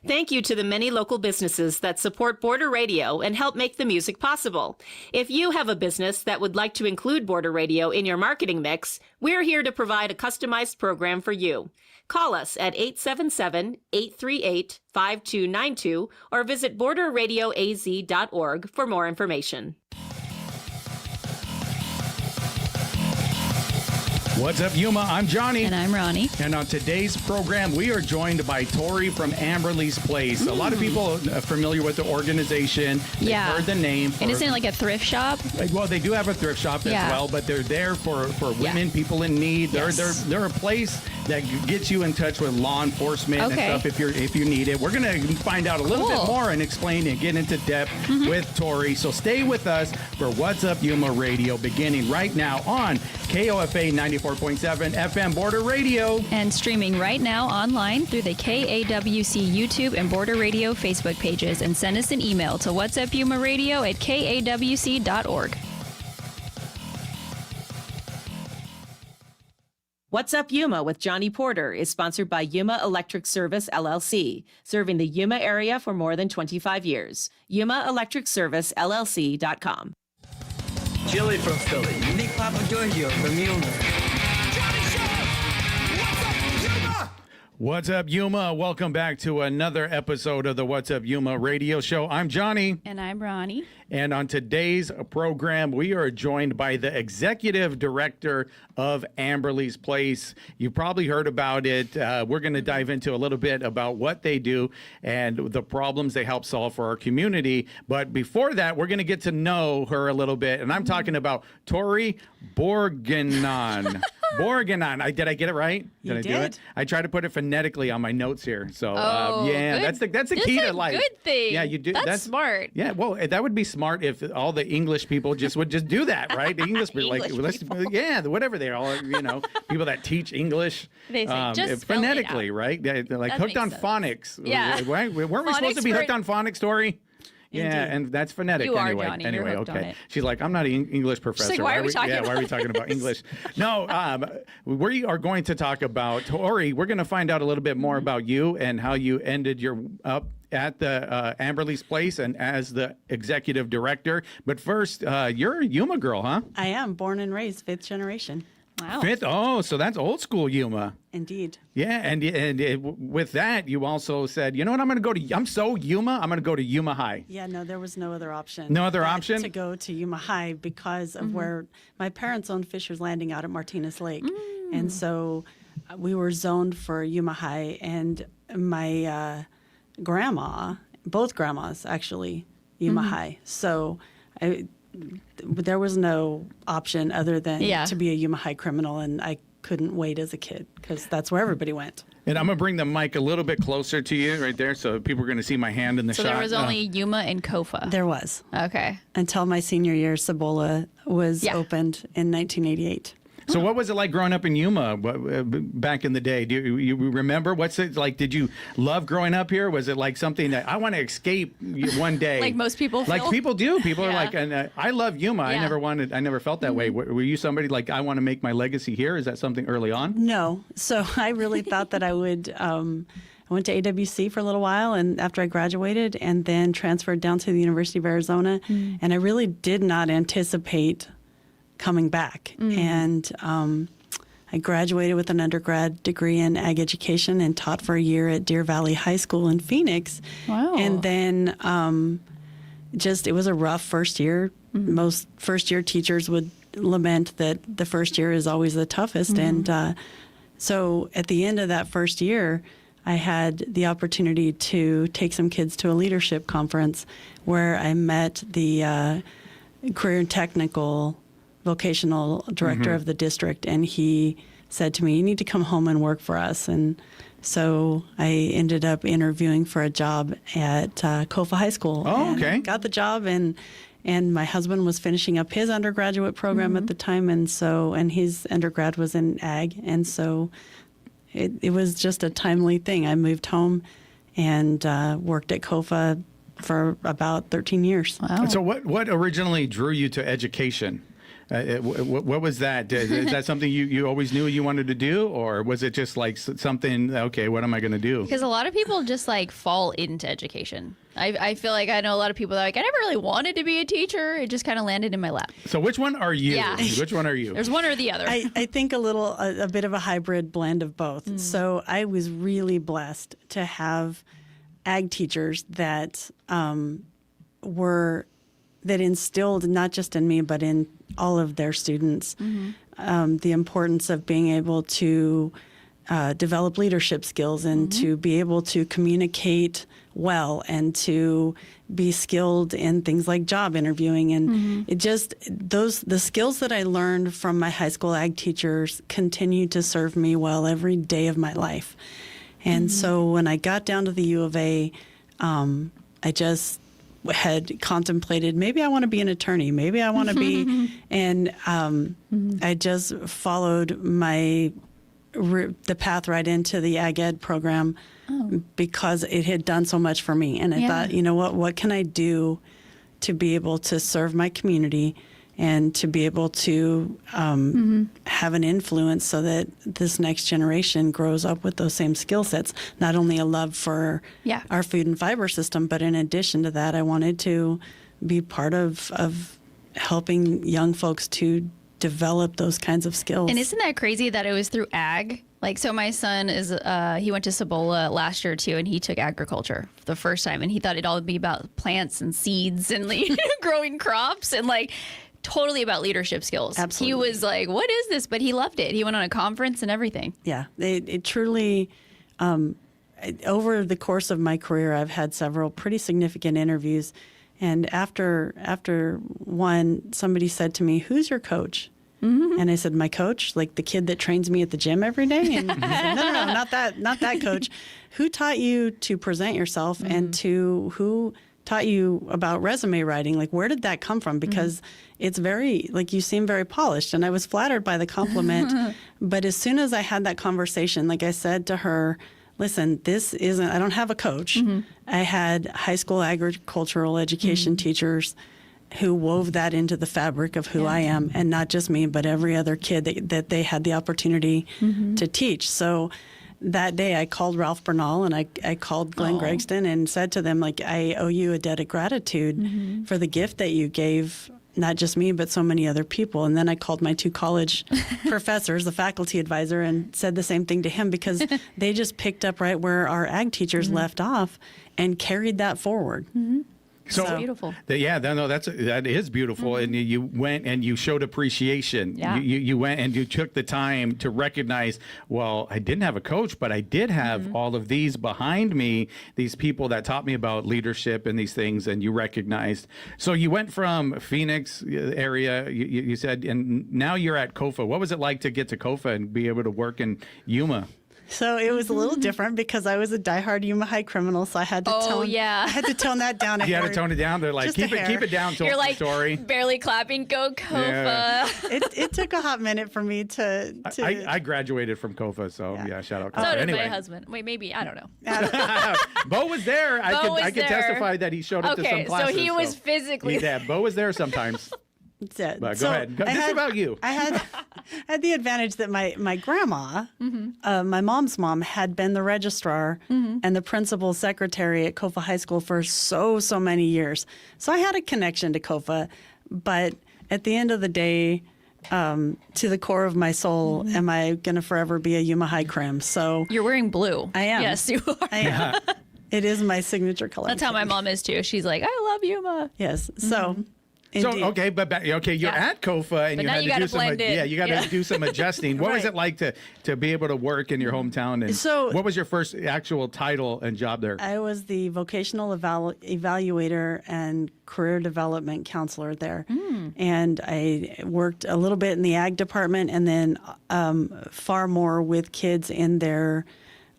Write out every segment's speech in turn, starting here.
Thank you to the many local businesses that support Border Radio and help make the music possible. If you have a business that would like to include Border Radio in your marketing mix, we're here to provide a customized program for you. Call us at 877-838-5292 or visit borderradioaz.org for more information. What's up, Yuma? I'm Johnny. And I'm Ronnie. And on today's program, we are joined by Tori from Amberley's Place. A lot of people are familiar with the organization. They've heard the name. And isn't it like a thrift shop? Well, they do have a thrift shop as well, but they're there for women, people in need. They're a place that gets you in touch with law enforcement and stuff if you need it. We're going to find out a little bit more and explain and get into depth with Tori. So stay with us for What's Up Yuma Radio, beginning right now on KOFA 94.7 FM Border Radio. And streaming right now online through the KAWC YouTube and Border Radio Facebook pages. And send us an email to whatsupyumaradio@kawc.org. What's Up Yuma with Johnny Porter is sponsored by Yuma Electric Service, LLC, serving the Yuma area for more than 25 years. YumaElectricServiceLLC.com. Chili from Philly. Nick Papa Giorgio from Yuma. What's up, Yuma? Welcome back to another episode of the What's Up Yuma radio show. I'm Johnny. And I'm Ronnie. And on today's program, we are joined by the executive director of Amberley's Place. You've probably heard about it. We're going to dive into a little bit about what they do and the problems they help solve for our community. But before that, we're going to get to know her a little bit. And I'm talking about Tori Bourguignon. Bourguignon. Did I get it right? Did I do it? I try to put it phonetically on my notes here. So that's the key to life. Good thing. Yeah, you do. That's smart. Yeah, well, that would be smart if all the English people would just do that, right? The English people, whatever they are, people that teach English. They say just phonetically, right? They're like that hooked on phonics. Yeah. Right? Weren't we supposed to be hooked on phonics, Tori? Yeah, and that's phonetic you anyway. Are, Johnny. Anyway, You're hooked on okay. it. She's like, I'm not an English professor. She's like, why are we talking about why are we talking about English? No, we are going to talk about Tori. We're going to find out a little bit more about you and how you ended your up at the Amberley's Place and as the executive director. But first, you're a Yuma girl, huh? I am, born and raised, 5th generation. Wow. Fifth? Oh, so that's old school Yuma. Indeed. Yeah, and with that, you also said, you know what, I'm so Yuma, I'm going to go to Yuma High. Yeah, no, there was no other option. No other option? To go to Yuma High because of where my parents owned Fisher's Landing out at Martinez Lake. And so we were zoned for Yuma High, and my grandma, both grandmas actually, Yuma High. So there was no option other than to be a Yuma High criminal, and I couldn't wait as a kid because that's where everybody went. And I'm going to bring the mic a little bit closer to you right there so people are going to see my hand in the shot. So there was only Yuma and Kofa. There was. Okay. Until my senior year, Cibola was opened in 1988. So what was it like growing up in Yuma back in the day? Do you remember? What's it like? Did you love growing up here? Was it like something that I want to escape one day? Like most people feel? Like people do. People are like, and I love Yuma. I never felt that way. Were you somebody like, I want to make my legacy here? Is that something early on? No. So I really thought that I would... I went to AWC for a little while, and after I graduated, and then transferred down to the University of Arizona. And I really did not anticipate coming back. And I graduated with an undergrad degree in ag education and taught for a year at Deer Valley High School in Phoenix. Wow. And then it was a rough first year. Most first year teachers would lament that the first year is always the toughest. And so at the end of that first year, I had the opportunity to take some kids to a leadership conference where I met the career and technical vocational director of the district, and he said to me, you need to come home and work for us. And so I ended up interviewing for a job at Kofa High School. Oh, okay. Got the job, and my husband was finishing up his undergraduate program at the time, and his undergrad was in ag, and so it was just a timely thing. I moved home and worked at Kofa for about 13 years. Wow. So what originally drew you to education? What was that? Is that something you always knew you wanted to do, or was it just like something? Okay, what am I going to do? Because a lot of people just like fall into education. I feel like I know a lot of people that are like, I never really wanted to be a teacher. It just kind of landed in my lap. So which one are you? Yeah. Which one are you? There's one or the other. I think a bit of a hybrid blend of both. So I was really blessed to have ag teachers that that instilled not just in me but in all of their students the importance of being able to develop leadership skills and to be able to communicate well and to be skilled in things like job interviewing. And it just, the skills that I learned from my high school ag teachers continue to serve me well every day of my life. And so when I got down to the U of A, I just had contemplated, maybe I want to be an attorney, maybe I want to be, and I just followed the path right into the ag ed program because it had done so much for me. And I thought, you know what can I do to be able to serve my community and to be able to have an influence so that this next generation grows up with those same skill sets, not only a love for our food and fiber system, but in addition to that, I wanted to be part of helping young folks to develop those kinds of skills. And isn't that crazy that it was through ag? Like, so my son is, he went to Cibola last year too, and he took agriculture for the first time, and he thought it'd all be about plants and seeds and like growing crops and like totally about leadership skills. Absolutely. He was like, what is this? But he loved it. He went on a conference and everything. Yeah, it truly, over the course of my career, I've had several pretty significant interviews. And after one, somebody said to me, "Who's your coach?" And I said, "My coach, like the kid that trains me at the gym every day." And he said, no, not that coach. Who taught you to present yourself and who taught you about resume writing? Like, where did that come from? Because it's very, like, you seem very polished. And I was flattered by the compliment. But as soon as I had that conversation, like I said to her, listen, I don't have a coach. I had high school agricultural education teachers who wove that into the fabric of who I am, and not just me, but every other kid that they had the opportunity to teach. So that day I called Ralph Bernal and I called Glenn Gregston and said to them, like, I owe you a debt of gratitude for the gift that you gave not just me, but so many other people. And then I called my two college professors, the faculty advisor, and said the same thing to him, because they just picked up right where our ag teachers left off and carried that forward. So beautiful. That is beautiful. And you went and you showed appreciation. Yeah. You went and you took the time to recognize, well, I didn't have a coach, but I did have all of these behind me, these people that taught me about leadership and these things, and you recognized. So you went from Phoenix area, you said, and now you're at COFA. What was it like to get to COFA and be able to work in Yuma? So it was a little different because I was a diehard Yuma High criminal, so I had to I had to tone that down. You had to tone it down. They're like, keep it down, You're like Tori. barely clapping. Go COFA. Yeah. It took a hot minute for me to I graduated from COFA, so shout out. COFA. So did Anyway. my husband. Wait, maybe, I don't know. Bo was there. I could there. testify that he showed up to some classes. So he was physically there. Bo was there sometimes. That's it. But go ahead. This is about you. I had the advantage that my grandma, my mom's mom, had been the registrar and the principal secretary at COFA High School for so many years. So I had a connection to COFA, but at the end of the day, to the core of my soul, am I going to forever be a Yuma High crim? So You're wearing blue. I am. Yes, you are. I am. It is my signature color. That's how my mom is too. She's like, I love Yuma. Yes. So. So Indeed. you're at COFA and But you now had you to do gotta some blend in. you got to do some adjusting. What was Right. it like to be able to work in your hometown? And So- what was your first actual title and job there? I was the vocational evaluator and career development counselor there. And I worked a little bit in the ag department and then far more with kids in their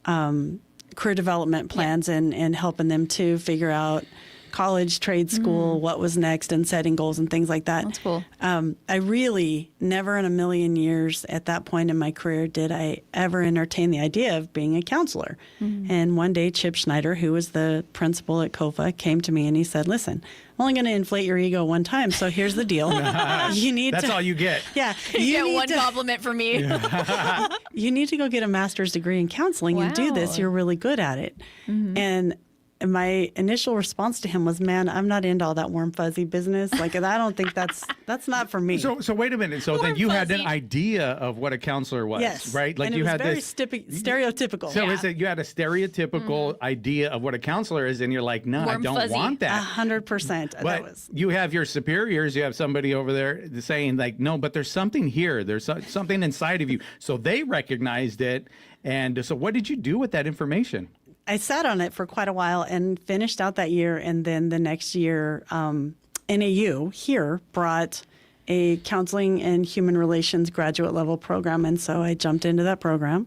career development plans and helping them to figure out college, trade school, what was next, and setting goals and things like that. That's cool. I really never in a million years at that point in my career did I ever entertain the idea of being a counselor. And one day, Chip Schneider, who was the principal at COFA, came to me and he said, listen, I'm only going to inflate your ego one time, so here's the deal. You need That's to, all you get. Yeah. You get need one to- compliment from me. you need to go get a master's degree in counseling and do this. Wow. You're really good at it. And my initial response to him was, man, I'm not into all that warm fuzzy business. Like, I don't think that's not for me. So wait a minute. So then Warm you had an fuzzy. idea of what a counselor was, yes. right? Like and you it was had very this stereotypical. So Yeah. is it you had a stereotypical idea of what a counselor is, and you're like, no, I Warm don't fuzzy. want that. 100%. That But was. you have your superiors, you have somebody over there saying like, no, but there's something here. There's something inside of you. So they recognized it. And so what did you do with that information? I sat on it for quite a while and finished out that year. And then the next year, NAU here brought a counseling and human relations graduate level program. And so I jumped into that program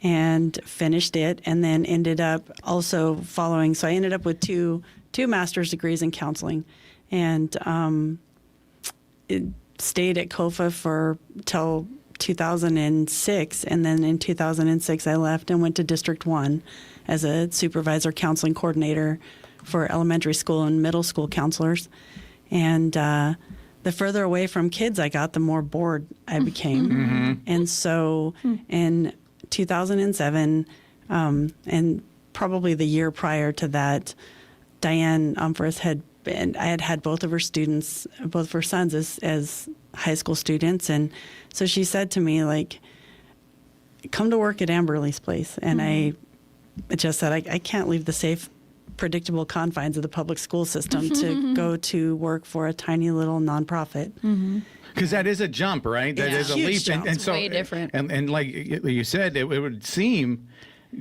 and finished it, and then ended up also following. So I ended up with two master's degrees in counseling, and stayed at COFA for till 2006. And then in 2006, I left and went to District 1 as a supervisor counseling coordinator for elementary school and middle school counselors. And the further away from kids I got, the more bored I became. And so in 2007, and probably the year prior to that, Diane Umphris I had had both of her sons as high school students. And so she said to me, like, come to work at Amberley's place. And I just said, I can't leave the safe, predictable confines of the public school system to go to work for a tiny little nonprofit. Because that is a jump, right? That Yeah. is a Huge leap. jump. And so, Way different. And like you said, it would seem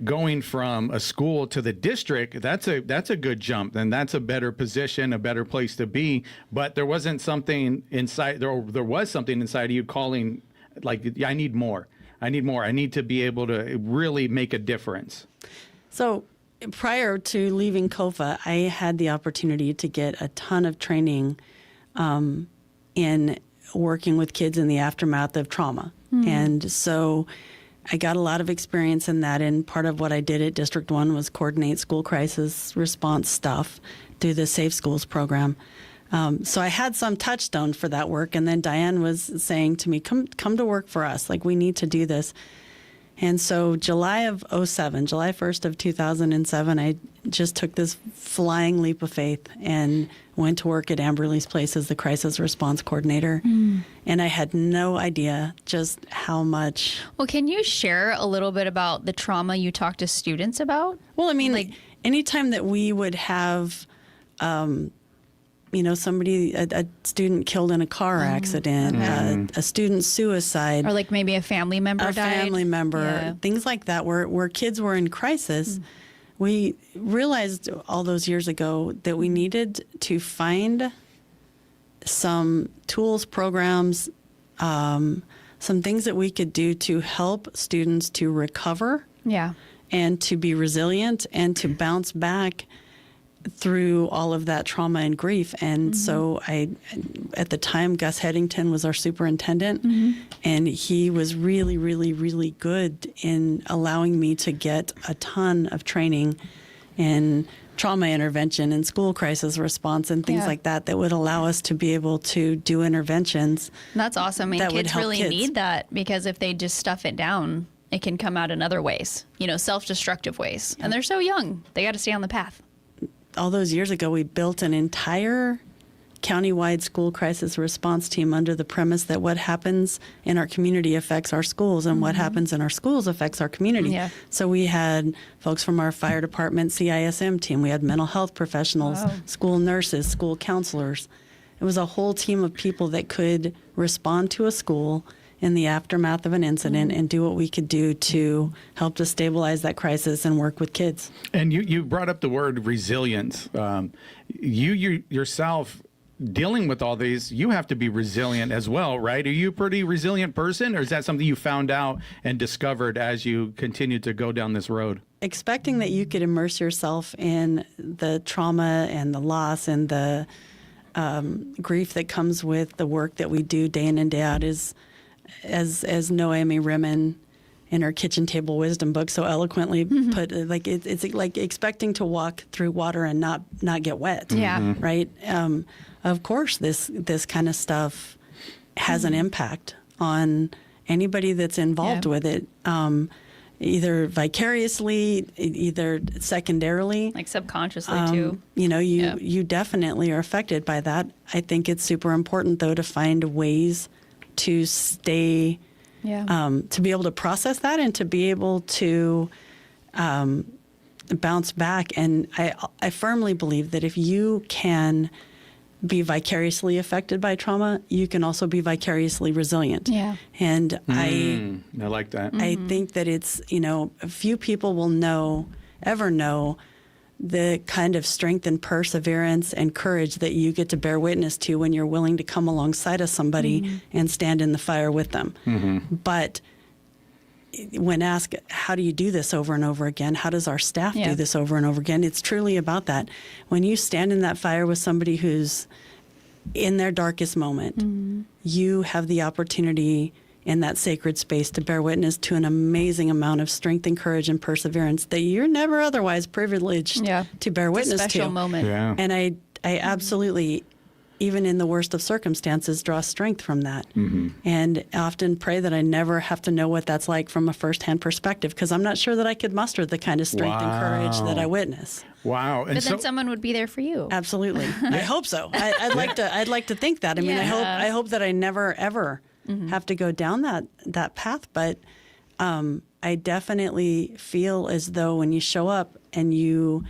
going from a school to the district, that's a good jump. And that's a better position, a better place to be. But there wasn't something inside, there was something inside of you calling, like, I need more. I need to be able to really make a difference. So prior to leaving COFA, I had the opportunity to get a ton of training in working with kids in the aftermath of trauma. And so I got a lot of experience in that. And part of what I did at District 1 was coordinate school crisis response stuff through the Safe Schools program. So I had some touchstone for that work. And then Diane was saying to me, come to work for us. Like, we need to do this. And so July 1st of 2007, I just took this flying leap of faith and went to work at Amberley's place as the crisis response coordinator. And I had no idea just how much. Well, can you share a little bit about the trauma you talk to students about? Well, I mean, anytime that we would have, somebody, a student killed in a car accident, a student suicide, Or like maybe a family member a died? family member, Yeah. things like that, where kids were in crisis. We realized all those years ago that we needed to find some tools, programs, some things that we could do to help students to recover Yeah. and to be resilient and to bounce back through all of that trauma and grief. And so at the time, Gus Headington was our superintendent, and he was really, really, really good in allowing me to get a ton of training in trauma intervention and school crisis response and things Yeah. like that would allow us to be able to do interventions. That's awesome. I mean, That would kids help really kids. need that, because if they just stuff it down, it can come out in other ways, self-destructive ways. And they're so young. They got to stay on the path. All those years ago, we built an entire countywide school crisis response team under the premise that what happens in our community affects our schools, and what happens in our schools affects our community. Yeah. So we had folks from our fire department CISM team. We had mental health professionals, Wow. school nurses, school counselors. It was a whole team of people that could respond to a school in the aftermath of an incident and do what we could do to help to stabilize that crisis and work with kids. And you brought up the word resilience. You yourself dealing with all these, you have to be resilient as well, right? Are you a pretty resilient person, or is that something you found out and discovered as you continued to go down this road? Expecting that you could immerse yourself in the trauma and the loss and the grief that comes with the work that we do day in and day out is, as Noemi Rimmen in her kitchen table wisdom book so eloquently put, like it's like expecting to walk through water and not get wet. Yeah. Right. Of course, this kind of stuff has an impact on anybody that's involved with it, either vicariously, either secondarily. Like subconsciously too. You know, you definitely are affected by that. I think it's super important, though, to find ways to stay, to be able to process that and to be able to bounce back. And I firmly believe that if you can be vicariously affected by trauma, you can also be vicariously resilient. Yeah. And I like that. I think that it's, you know, few people will ever know the kind of strength and perseverance and courage that you get to bear witness to when you're willing to come alongside of somebody and stand in the fire with them. But when asked, how do you do this over and over again? How does our staff do this over and over again? It's truly about that. When you stand in that fire with somebody who's in their darkest moment, you have the opportunity in that sacred space to bear witness to an amazing amount of strength and courage and perseverance that you're never otherwise privileged to bear witness It's a special to. moment. Yeah. And I absolutely, even in the worst of circumstances, draw strength from that. And often pray that I never have to know what that's like from a firsthand perspective, because I'm not sure that I could muster the kind of strength and courage that I witness. Wow. And But then someone would be there for you. Absolutely. I hope so. I'd like to think that. I mean, I hope that I never, ever have to go down that path. But I definitely feel as though when you show up and you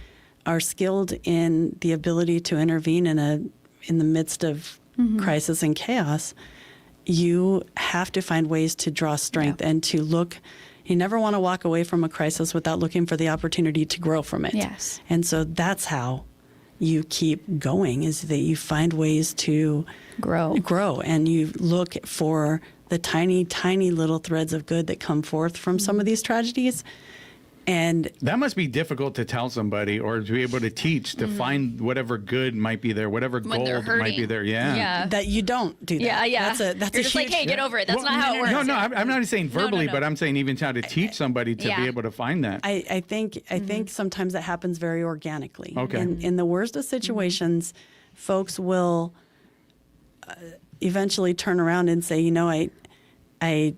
are skilled in the ability to intervene in the midst of crisis and chaos, you have to find ways to draw strength and to look. You never want to walk away from a crisis without looking for the opportunity to grow from it. Yes. And so that's how you keep going, is that you find ways to grow, and you look for the tiny, tiny little threads of good that come forth from some of these tragedies. And that must be difficult to tell somebody or to be able to teach, to find whatever good might be there, whatever When they're gold might be hurting. there. that you don't do that. That's You're just huge, like, hey, get over it. That's not how it works. No, I'm not saying verbally, no. but I'm saying even how to teach somebody to be able to find that. I think sometimes that happens very organically. Okay. In the worst of situations, folks will eventually turn around and say, I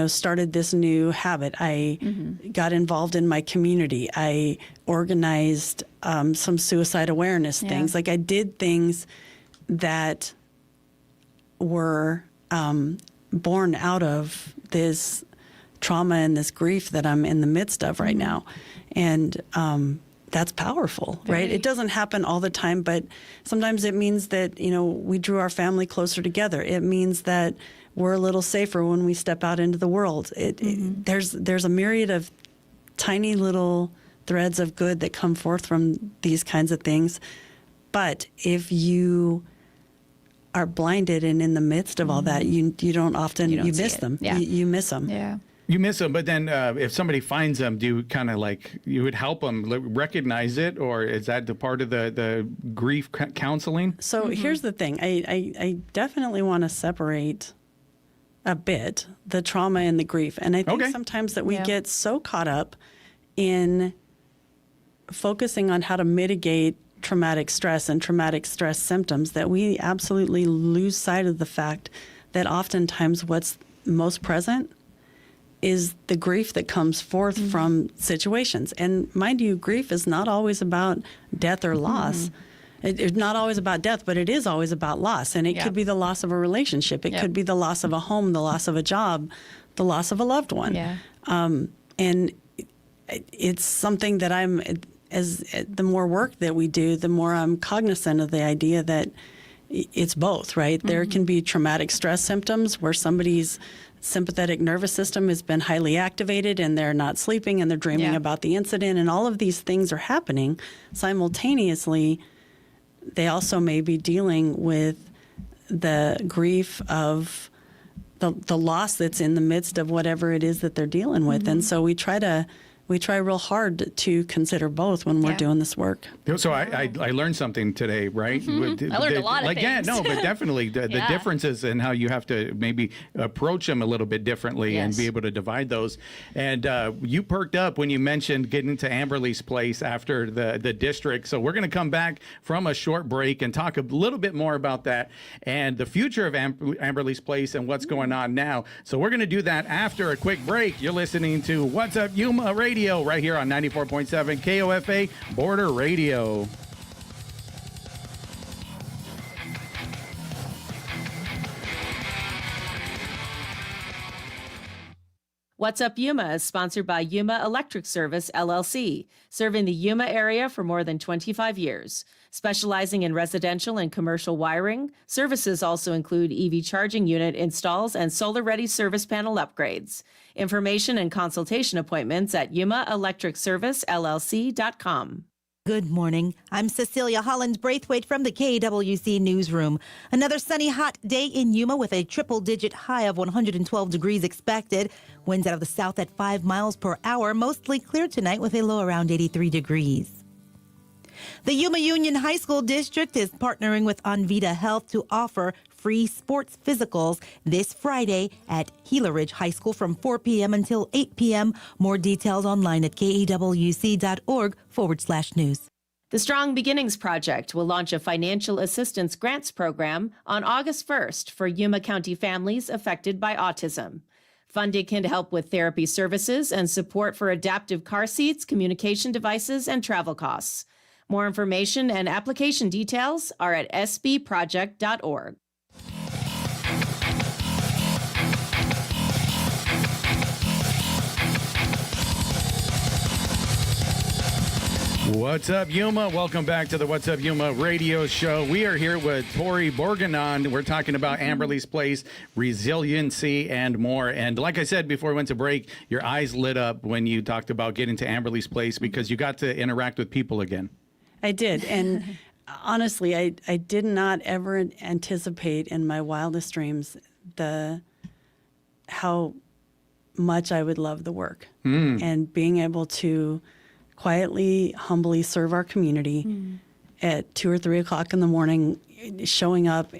started this new habit. I got involved in my community. I organized some suicide awareness things. Like I did things that were born out of this trauma and this grief that I'm in the midst of right now. And that's powerful, right? It doesn't happen all the time, but sometimes it means that, we drew our family closer together. It means that we're a little safer when we step out into the world. There's a myriad of tiny little threads of good that come forth from these kinds of things. But if you are blinded and in the midst of all that, you don't often, you miss them. Yeah. You miss them. Yeah. You miss them, but then if somebody finds them, do you kind of you would help them recognize it, or is that the part of the grief counseling? So here's the thing. I definitely want to separate a bit the trauma and the grief. And I think sometimes that we get so caught up in focusing on how to mitigate traumatic stress and traumatic stress symptoms that we absolutely lose sight of the fact that oftentimes what's most present is the grief that comes forth from situations. And mind you, grief is not always about death or loss. It's not always about death, but it is always about loss. And it could be the loss of a relationship. It could be the loss of a home, the loss of a job, the loss of a loved one. Yeah. And it's something that the more work that we do, the more I'm cognizant of the idea that it's both, right? There can be traumatic stress symptoms where somebody's sympathetic nervous system has been highly activated and they're not sleeping and they're dreaming about the incident, and all of these things are happening simultaneously they also may be dealing with the grief of the loss that's in the midst of whatever it is that they're dealing with. And so we try real hard to consider both when we're doing this work. So I learned something today, right? I learned a lot of things. Yeah, no, but definitely the differences in how you have to maybe approach them a little bit differently and be able to divide those. And you perked up when you mentioned getting to Amberley's place after the district. So we're going to come back from a short break and talk a little bit more about that and the future of Amberley's place and what's going on now. So we're going to do that after a quick break. You're listening to What's Up Yuma Radio right here on 94.7 KOFA Border Radio. What's Up Yuma is sponsored by Yuma Electric Service, LLC, serving the Yuma area for more than 25 years. Specializing in residential and commercial wiring, services also include EV charging unit installs and solar-ready service panel upgrades. Information and consultation appointments at yumaelectricservicellc.com. Good morning. I'm Cecilia Hollins-Braithwaite from the KWC Newsroom. Another sunny, hot day in Yuma with a triple-digit high of 112 degrees expected. Winds out of the south at 5 miles per hour, mostly clear tonight with a low around 83 degrees. The Yuma Union High School District is partnering with Envita Health to offer free sports physicals this Friday at Gila Ridge High School from 4 p.m. until 8 p.m. More details online at kewc.org/news. The Strong Beginnings Project will launch a financial assistance grants program on August 1st for Yuma County families affected by autism. Funding can help with therapy services and support for adaptive car seats, communication devices, and travel costs. More information and application details are at sbproject.org. What's up, Yuma? Welcome back to the What's Up Yuma radio show. We are here with Tori Bourguignon. We're talking about Amberley's Place, resiliency, and more. And like I said before we went to break, your eyes lit up when you talked about getting to Amberley's Place because you got to interact with people again. I did. And honestly, I did not ever anticipate in my wildest dreams how much I would love the work and being able to quietly, humbly serve our community at 2 or 3 o'clock in the morning, showing up.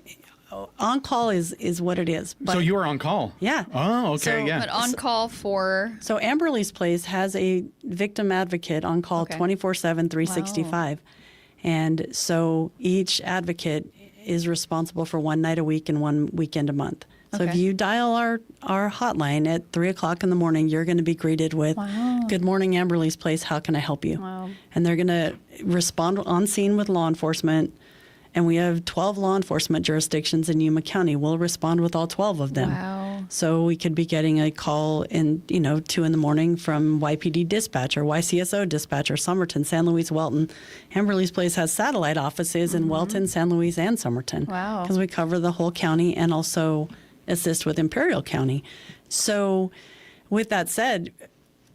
On call is what it is. So you were on call? Yeah. Oh, okay, But on call for? So Amberley's Place has a victim advocate on call 24/7, 365. Wow. And so each advocate is responsible for one night a week and one weekend a month. So if you dial our hotline at 3 o'clock in the morning, you're going to be greeted with, "Good morning, Amberley's Place. How can I help you?" Wow. And they're going to respond on scene with law enforcement. And we have 12 law enforcement jurisdictions in Yuma County. We'll respond with all 12 of them. Wow. So we could be getting a call in, 2 in the morning from YPD dispatch or YCSO dispatch or Somerton, San Luis, Welton. Amberley's Place has satellite offices in Welton, San Luis, and Somerton. Wow. Because we cover the whole county and also assist with Imperial County. So with that said,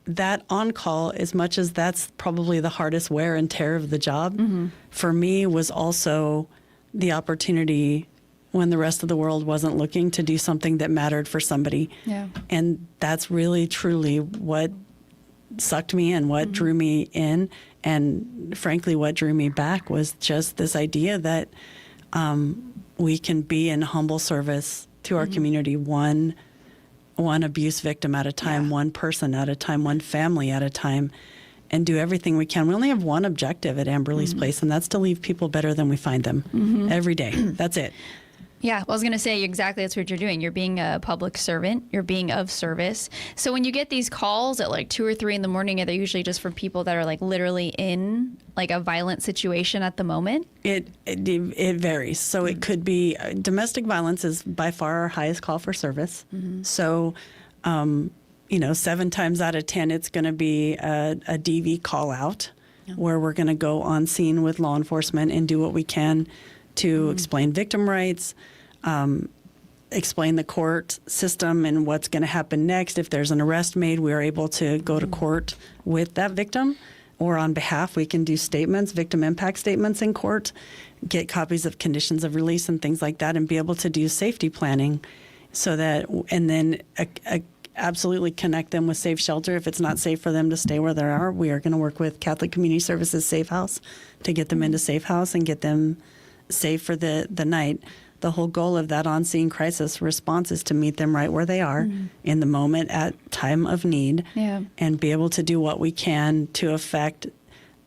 that on-call, as much as that's probably the hardest wear and tear of the job, for me was also the opportunity when the rest of the world wasn't looking to do something that mattered for somebody. Yeah. And that's really, truly what sucked me in, what drew me in. And frankly, what drew me back was just this idea that we can be in humble service to our community, one abuse victim at a time, one person at a time, one family at a time, and do everything we can. We only have one objective at Amberley's Place, and that's to leave people better than we find them every day. That's it. Yeah, I was going to say exactly that's what you're doing. You're being a public servant. You're being of service. So when you get these calls at like 2 or 3 in the morning, are they usually just from people that are like literally in like a violent situation at the moment? It varies. So it could be domestic violence is by far our highest call for service. So, 7 times out of 10, it's going to be a DV call out where we're going to go on scene with law enforcement and do what we can to explain victim rights, explain the court system and what's going to happen next. If there's an arrest made, we are able to go to court with that victim. or on behalf. We can do statements, victim impact statements in court, get copies of conditions of release and things like that, and be able to do safety planning so that, and then absolutely connect them with safe shelter. If it's not safe for them to stay where they are, we are going to work with Catholic Community Services Safe House to get them into Safe House and get them safe for the night. The whole goal of that on-scene crisis response is to meet them right where they are in the moment at time of need, and be able to do what we can to affect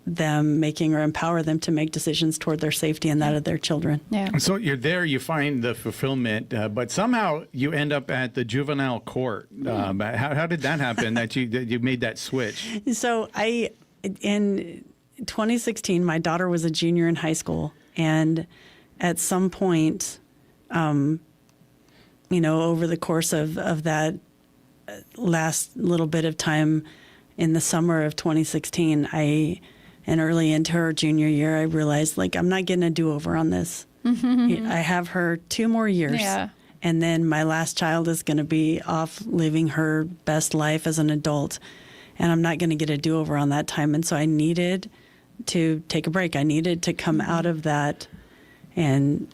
them making or empower them to make decisions toward their safety and that of their children. Yeah. So you're there, you find the fulfillment, but somehow you end up at the juvenile court. How did that happen that you made that switch? So in 2016, my daughter was a junior in high school, and at some point, over the course of that last little bit of time in the summer of 2016, and early into her junior year, I realized, I'm not getting a do-over on this. I have her 2 more years. Yeah. And then my last child is going to be off living her best life as an adult. And I'm not going to get a do-over on that time. And so I needed to take a break. I needed to come out of that and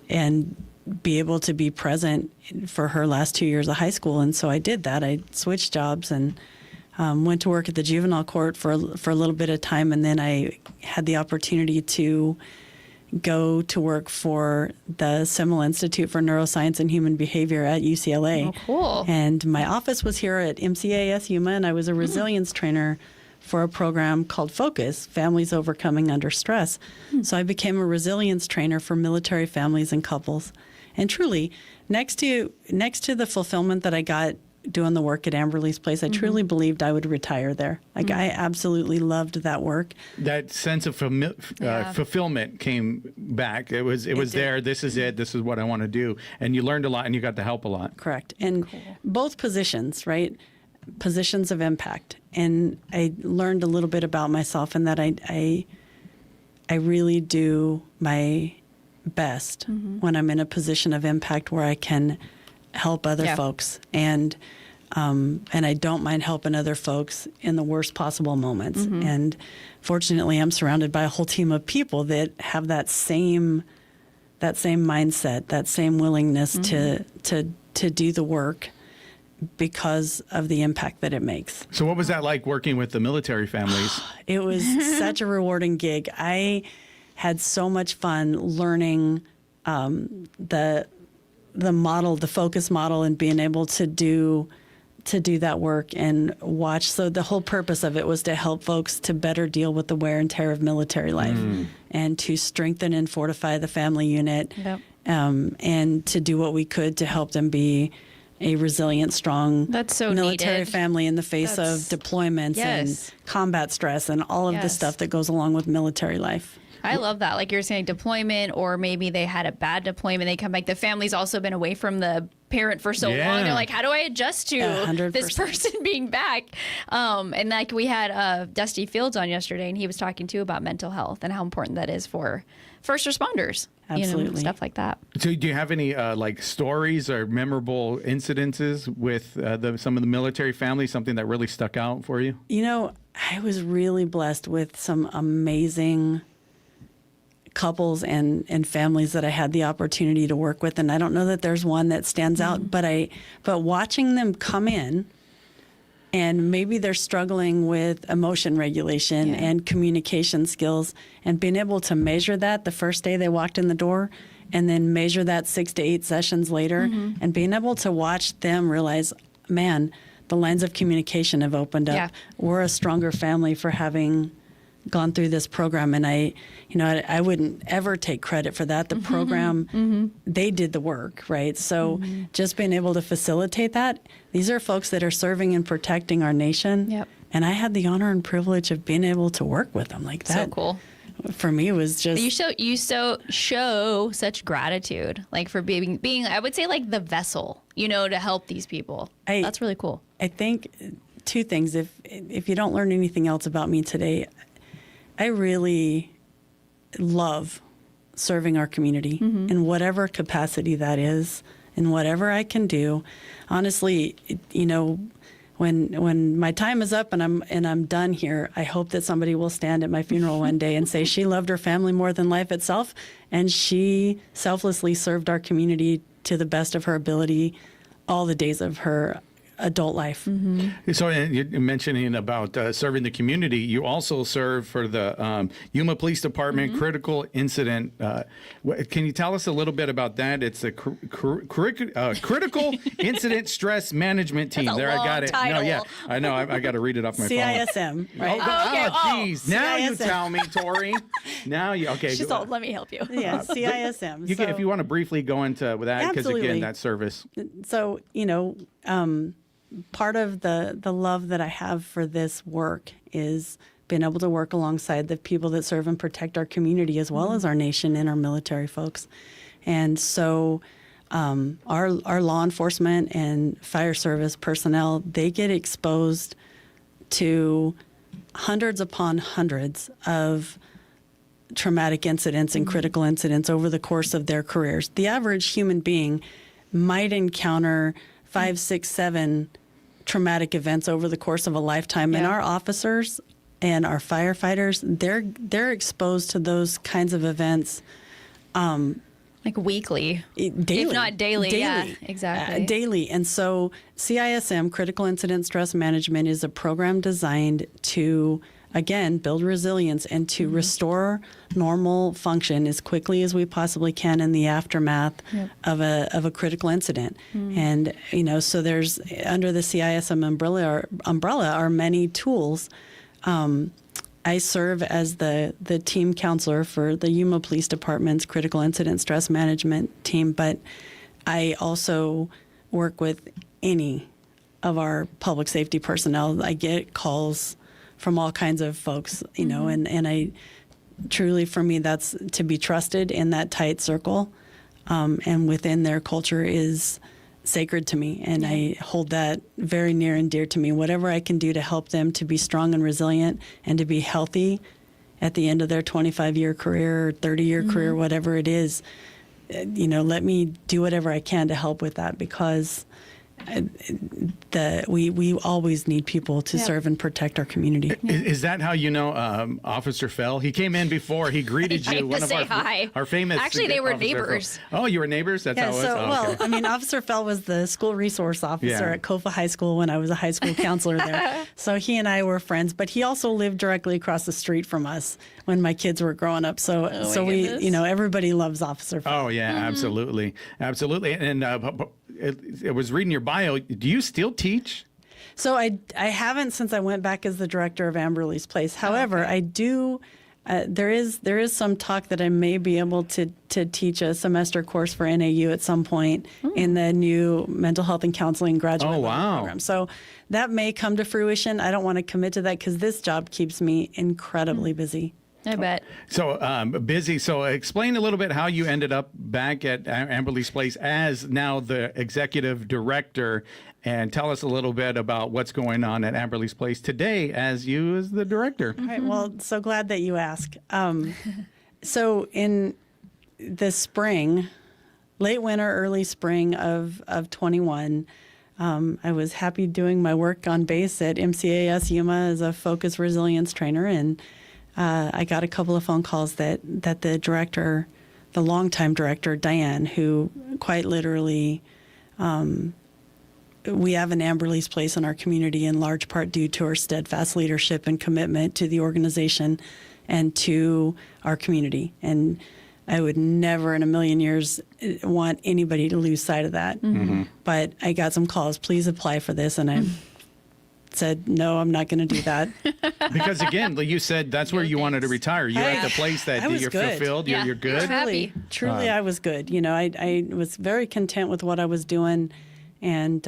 be able to be present for her last 2 years of high school. And so I did that. I switched jobs and went to work at the juvenile court for a little bit of time. And then I had the opportunity to go to work for the Semel Institute for Neuroscience and Human Behavior at UCLA. Oh, cool. And my office was here at MCAS Yuma, and I was a resilience trainer for a program called Focus, Families Overcoming Under Stress. So I became a resilience trainer for military families and couples. And truly, next to the fulfillment that I got doing the work at Amberley's Place, I truly believed I would retire there. I absolutely loved that work. That sense of fulfillment came back. It was there. This is it. This is what I want to do. And you learned a lot, and you got to help a lot. Correct. And both positions, right? Positions of impact. And I learned a little bit about myself in that I really do my best when I'm in a position of impact where I can help other folks, and I don't mind helping other folks in the worst possible moments. And fortunately, I'm surrounded by a whole team of people that have that same mindset, that same willingness to do the work because of the impact that it makes. So what was that like working with the military families? It was such a rewarding gig. I had so much fun learning the model, the focus model, and being able to do that work and watch. So the whole purpose of it was to help folks to better deal with the wear and tear of military life, and to strengthen and fortify the family unit, and to do what we could to help them be a resilient, strong military family in the face of deployments and combat stress and all of the stuff that goes along with military life. I love that. Like you're saying, deployment, or maybe they had a bad deployment. They come back. The family's also been away from the parent for so long. They're like, how do I adjust to 100%. this person being back? And like we had Dusty Fields on yesterday, and he was talking too about mental health and how important that is for first responders. Absolutely. Stuff like that. So do you have any stories or memorable incidences with some of the military families, something that really stuck out for you? I was really blessed with some amazing couples and families that I had the opportunity to work with. And I don't know that there's one that stands out, but watching them come in, and maybe they're struggling with emotion regulation and communication skills, and being able to measure that the first day they walked in the door, and then measure that 6 to 8 sessions later, and being able to watch them realize, man, the lines of communication have opened up. Yeah. We're a stronger family for having gone through this program. And I wouldn't ever take credit for that. The program, they did the work, right? So just being able to facilitate that, these are folks that are serving and protecting our nation. Yep. And I had the honor and privilege of being able to work with them like that. So cool. For me, it was just you show such gratitude, like for being I would say like the vessel, to help these people. That's really cool. I think 2 things. If you don't learn anything else about me today, I really love serving our community in whatever capacity that is, and whatever I can do. Honestly, when my time is up and I'm done here, I hope that somebody will stand at my funeral one day and say she loved her family more than life itself, and she selflessly served our community to the best of her ability all the days of her adult life. So you're mentioning about serving the community. You also serve for the Yuma Police Department Critical Incident. Can you tell us a little bit about that? It's a Critical Incident Stress Management Team. That's a There, I got long it. title. No, yeah, I know. I got to read it off my phone. CISM, right? Jeez. Now you CISM. tell me, Tori. Now you okay? She's all, let me help you. Yeah, CISM. You can, if you want to briefly go into with that, because again, Absolutely. that service. So, part of the love that I have for this work is being able to work alongside the people that serve and protect our community as well as our nation and our military folks. And so our law enforcement and fire service personnel, they get exposed to hundreds upon hundreds of traumatic incidents and critical incidents over the course of their careers. The average human being might encounter 5, 6, 7 traumatic events over the course of a lifetime. And our officers and our firefighters, they're exposed to those kinds of events Like weekly, daily. if not daily. Yeah, exactly. Daily. And so CISM, Critical Incident Stress Management, is a program designed to, again, build resilience and to restore normal function as quickly as we possibly can in the aftermath of a critical incident. And, so there's, under the CISM umbrella are many tools. I serve as the team counselor for the Yuma Police Department's Critical Incident Stress Management team, but I also work with any of our public safety personnel. I get calls from all kinds of folks, and I truly, for me, that's to be trusted in that tight circle, and within their culture is sacred to me, and I hold that very near and dear to me. Whatever I can do to help them to be strong and resilient and to be healthy at the end of their 25-year career or 30-year career, whatever it is, let me do whatever I can to help with that, because we always need people to serve and protect our community. Is that how Officer Fell? He came in before. He greeted you. Came to say hi. Our famous. Actually, they were Officer Fell. neighbors. Oh, you were neighbors? That's how it was? Okay. Officer Fell was the school resource officer Yeah. at Kofa High School when I was a high school counselor there. So he and I were friends, but he also lived directly across the street from us when my kids were growing up. So we, goodness. Everybody loves Officer Fell. Oh, yeah, absolutely. Absolutely. And it was reading your bio. Do you still teach? So I haven't since I went back as the director of Amberley's Place. However, I do. There is some talk that I may be able to teach a semester course for NAU at some point in the new mental health and counseling graduate level program. So that may come to fruition. I don't want to commit to that because this job keeps me incredibly busy. I bet. So busy. So explain a little bit how you ended up back at Amberley's Place as now the executive director, and tell us a little bit about what's going on at Amberley's Place today as you as the director. All right. Well, so glad that you asked. So in the spring, late winter, early spring of 21, I was happy doing my work on base at MCAS Yuma as a focus resilience trainer, and I got a couple of phone calls that the director, the longtime director, Diane, who quite literally, we have an Amberley's Place in our community in large part due to her steadfast leadership and commitment to the organization and to our community. And I would never in a million years want anybody to lose sight of that. But I got some calls, please apply for this. And I said, no, I'm not going to do that. Because again, like you said, that's where you wanted to retire. You're at the place that I was you're good. fulfilled. Yeah. You're good. Happy. Truly, I was good. I was very content with what I was doing. And,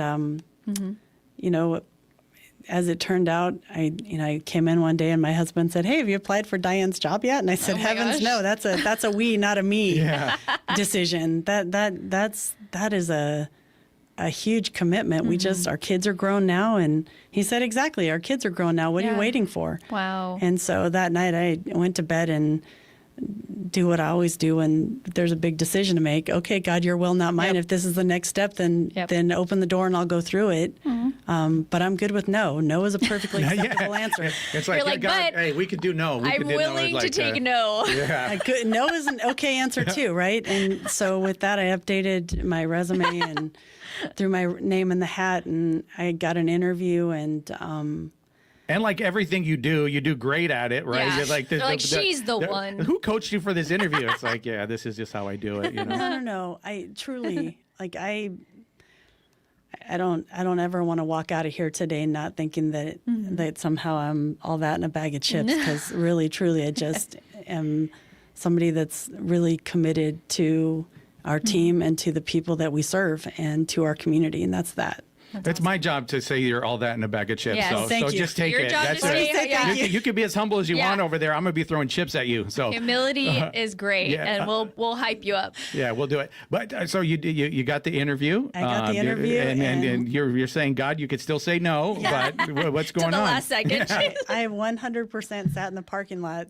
as it turned out, I came in one day and my husband said, hey, have you applied for Diane's job yet? And I said, heavens, no, that's a we, not a me decision. That is a huge commitment. We our kids are grown now. And he said, exactly, our kids are grown now. What are you waiting for? Wow. And so that night I went to bed and do what I always do when there's a big decision to make. Okay, God, your will, not mine. If this is the next step, then open the door and I'll go through it. But I'm good with no. No is a perfectly acceptable answer. It's like, You're like, God, but hey, we could do no. We I'm could do no. willing to take no. Yeah. No is an okay answer too, right? And so with that, I updated my resume and threw my name in the hat, and I got an interview. And like everything you do great at it, right? Yeah. You're like, They're like, she's the one. Who coached you for this interview? It's like, yeah, this is just how I do it. No. I truly like I don't ever want to walk out of here today not thinking that that somehow I'm all that in a bag of chips, because really, truly, I just am somebody that's really committed to our team and to the people that we serve and to our community, and that's that. It's my job to say you're all that in a bag of chips. Yes. So, Thank so you. just take Your it. job That's to say, it. yeah. You can be as humble as you Yeah. want over there. I'm gonna be throwing chips at you. So Humility is great, yeah, and we'll hype you up. yeah, we'll do it. But so you got the interview. I got the interview, and you're saying, God, you could still say no, but what's going To the on? last second. I 100% sat in the parking lot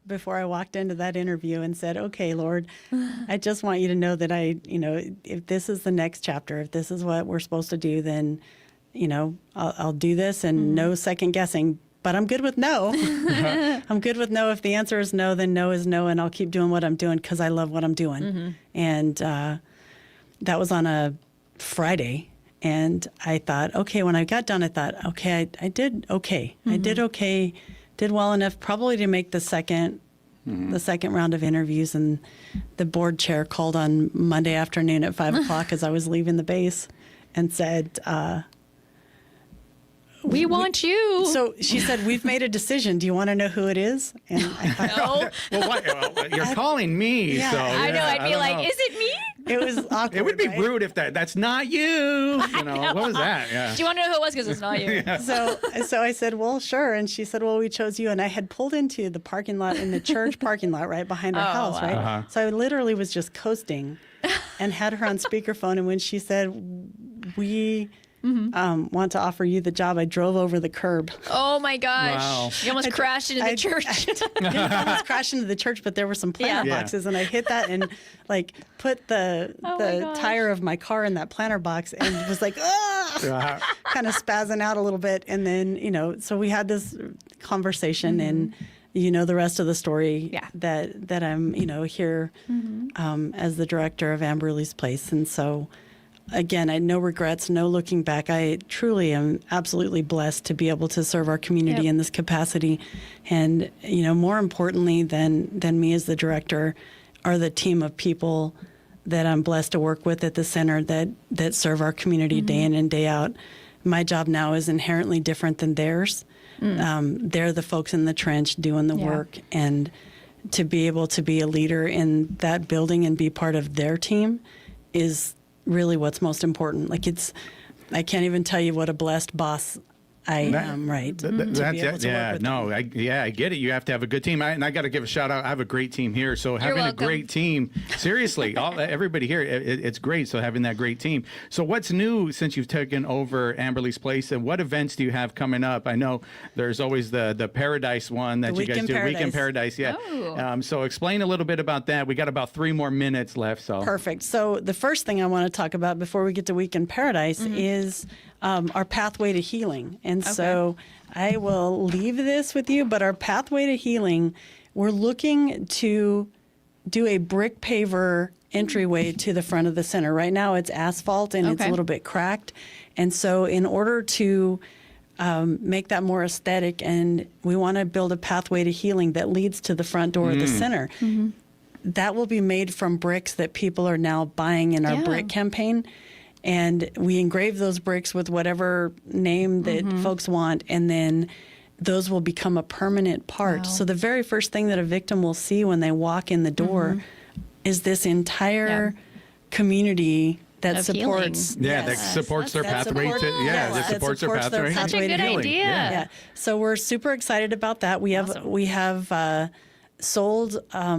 before I walked into that interview and said, okay, Lord, I just want you to know that if this is the next chapter, if this is what we're supposed to do, then, I'll do this, and no second guessing. But I'm good with no. I'm good with no. If the answer is no, then no is no, and I'll keep doing what I'm doing because I love what I'm doing. And that was on a Friday. And I thought, okay, when I got done, I thought, okay, I did okay. I did okay, did well enough probably to make the second round of interviews. And the board chair called on Monday afternoon at 5 o'clock as I was leaving the base and said, We want you. so she said, we've made a decision. Do you want to know who it is? And I thought, no. Well, what? You're calling me. Yeah. So I know. I'd be don't like, know. is it me? it was awkward. It would be right? rude if that's not you. What was that? Yeah. Do you want to know who it was? Because it's not you. So I said, well, sure. And she said, well, we chose you. And I had pulled into the parking lot in the church parking lot right behind our house, wow. right? So I literally was just coasting and had her on speakerphone. And when she said, we want to offer you the job, I drove over the curb. Oh my gosh. Wow. You almost crashed into the church. I almost crashed into the church, but there were some planter Yeah. boxes, and I hit that and put the Oh my gosh. tire of my car in that planter box and was like, ah, kind of spazzing out a little bit. And then, so we had this conversation and the rest of the story. Yeah. That I'm, here as the director of Amberley's Place. And so again, I had no regrets, no looking back. I truly am absolutely blessed to be able to serve our community Yep. in this capacity. And, more importantly than me as the director are the team of people that I'm blessed to work with at the center that serve our community day in and day out. My job now is inherently different than theirs. They're the folks in the trench doing the work. And to be able to be a leader in that building and be part of their team is really what's most important. I can't even tell you what a blessed boss I am, right? That's it. Yeah, no, I get it. You have to have a good team. And I got to give a shout out. I have a great team here. So having a welcome. great team, seriously, everybody here, it's great. So having that great team. So what's new since you've taken over Amberley's Place, and what events do you have coming up? I know there's always the Paradise one that you guys do. Week in Paradise, yeah. Oh. So explain a little bit about that. We got about 3 more minutes left. So Perfect. So the first thing I want to talk about before we get to Week in Paradise is our pathway to healing. And so I will leave this with you, but our pathway to healing, we're looking to do a brick paver entryway to the front of the center. Right now it's asphalt and it's a little bit cracked. And so in order to make that more aesthetic, and we want to build a pathway to healing that leads to the front door of the center. That will be made from bricks that people are now buying in our brick campaign. And we engrave those bricks with whatever name that folks want, and then those will become a permanent part. Wow. So the very first thing that a victim will see when they walk in the door is this entire community that Of supports. healing. that supports their That pathway supports- to yes, that that supports their supports their pathway. Such a to good healing. idea. Yeah. Yeah. So we're super excited about that. We have sold a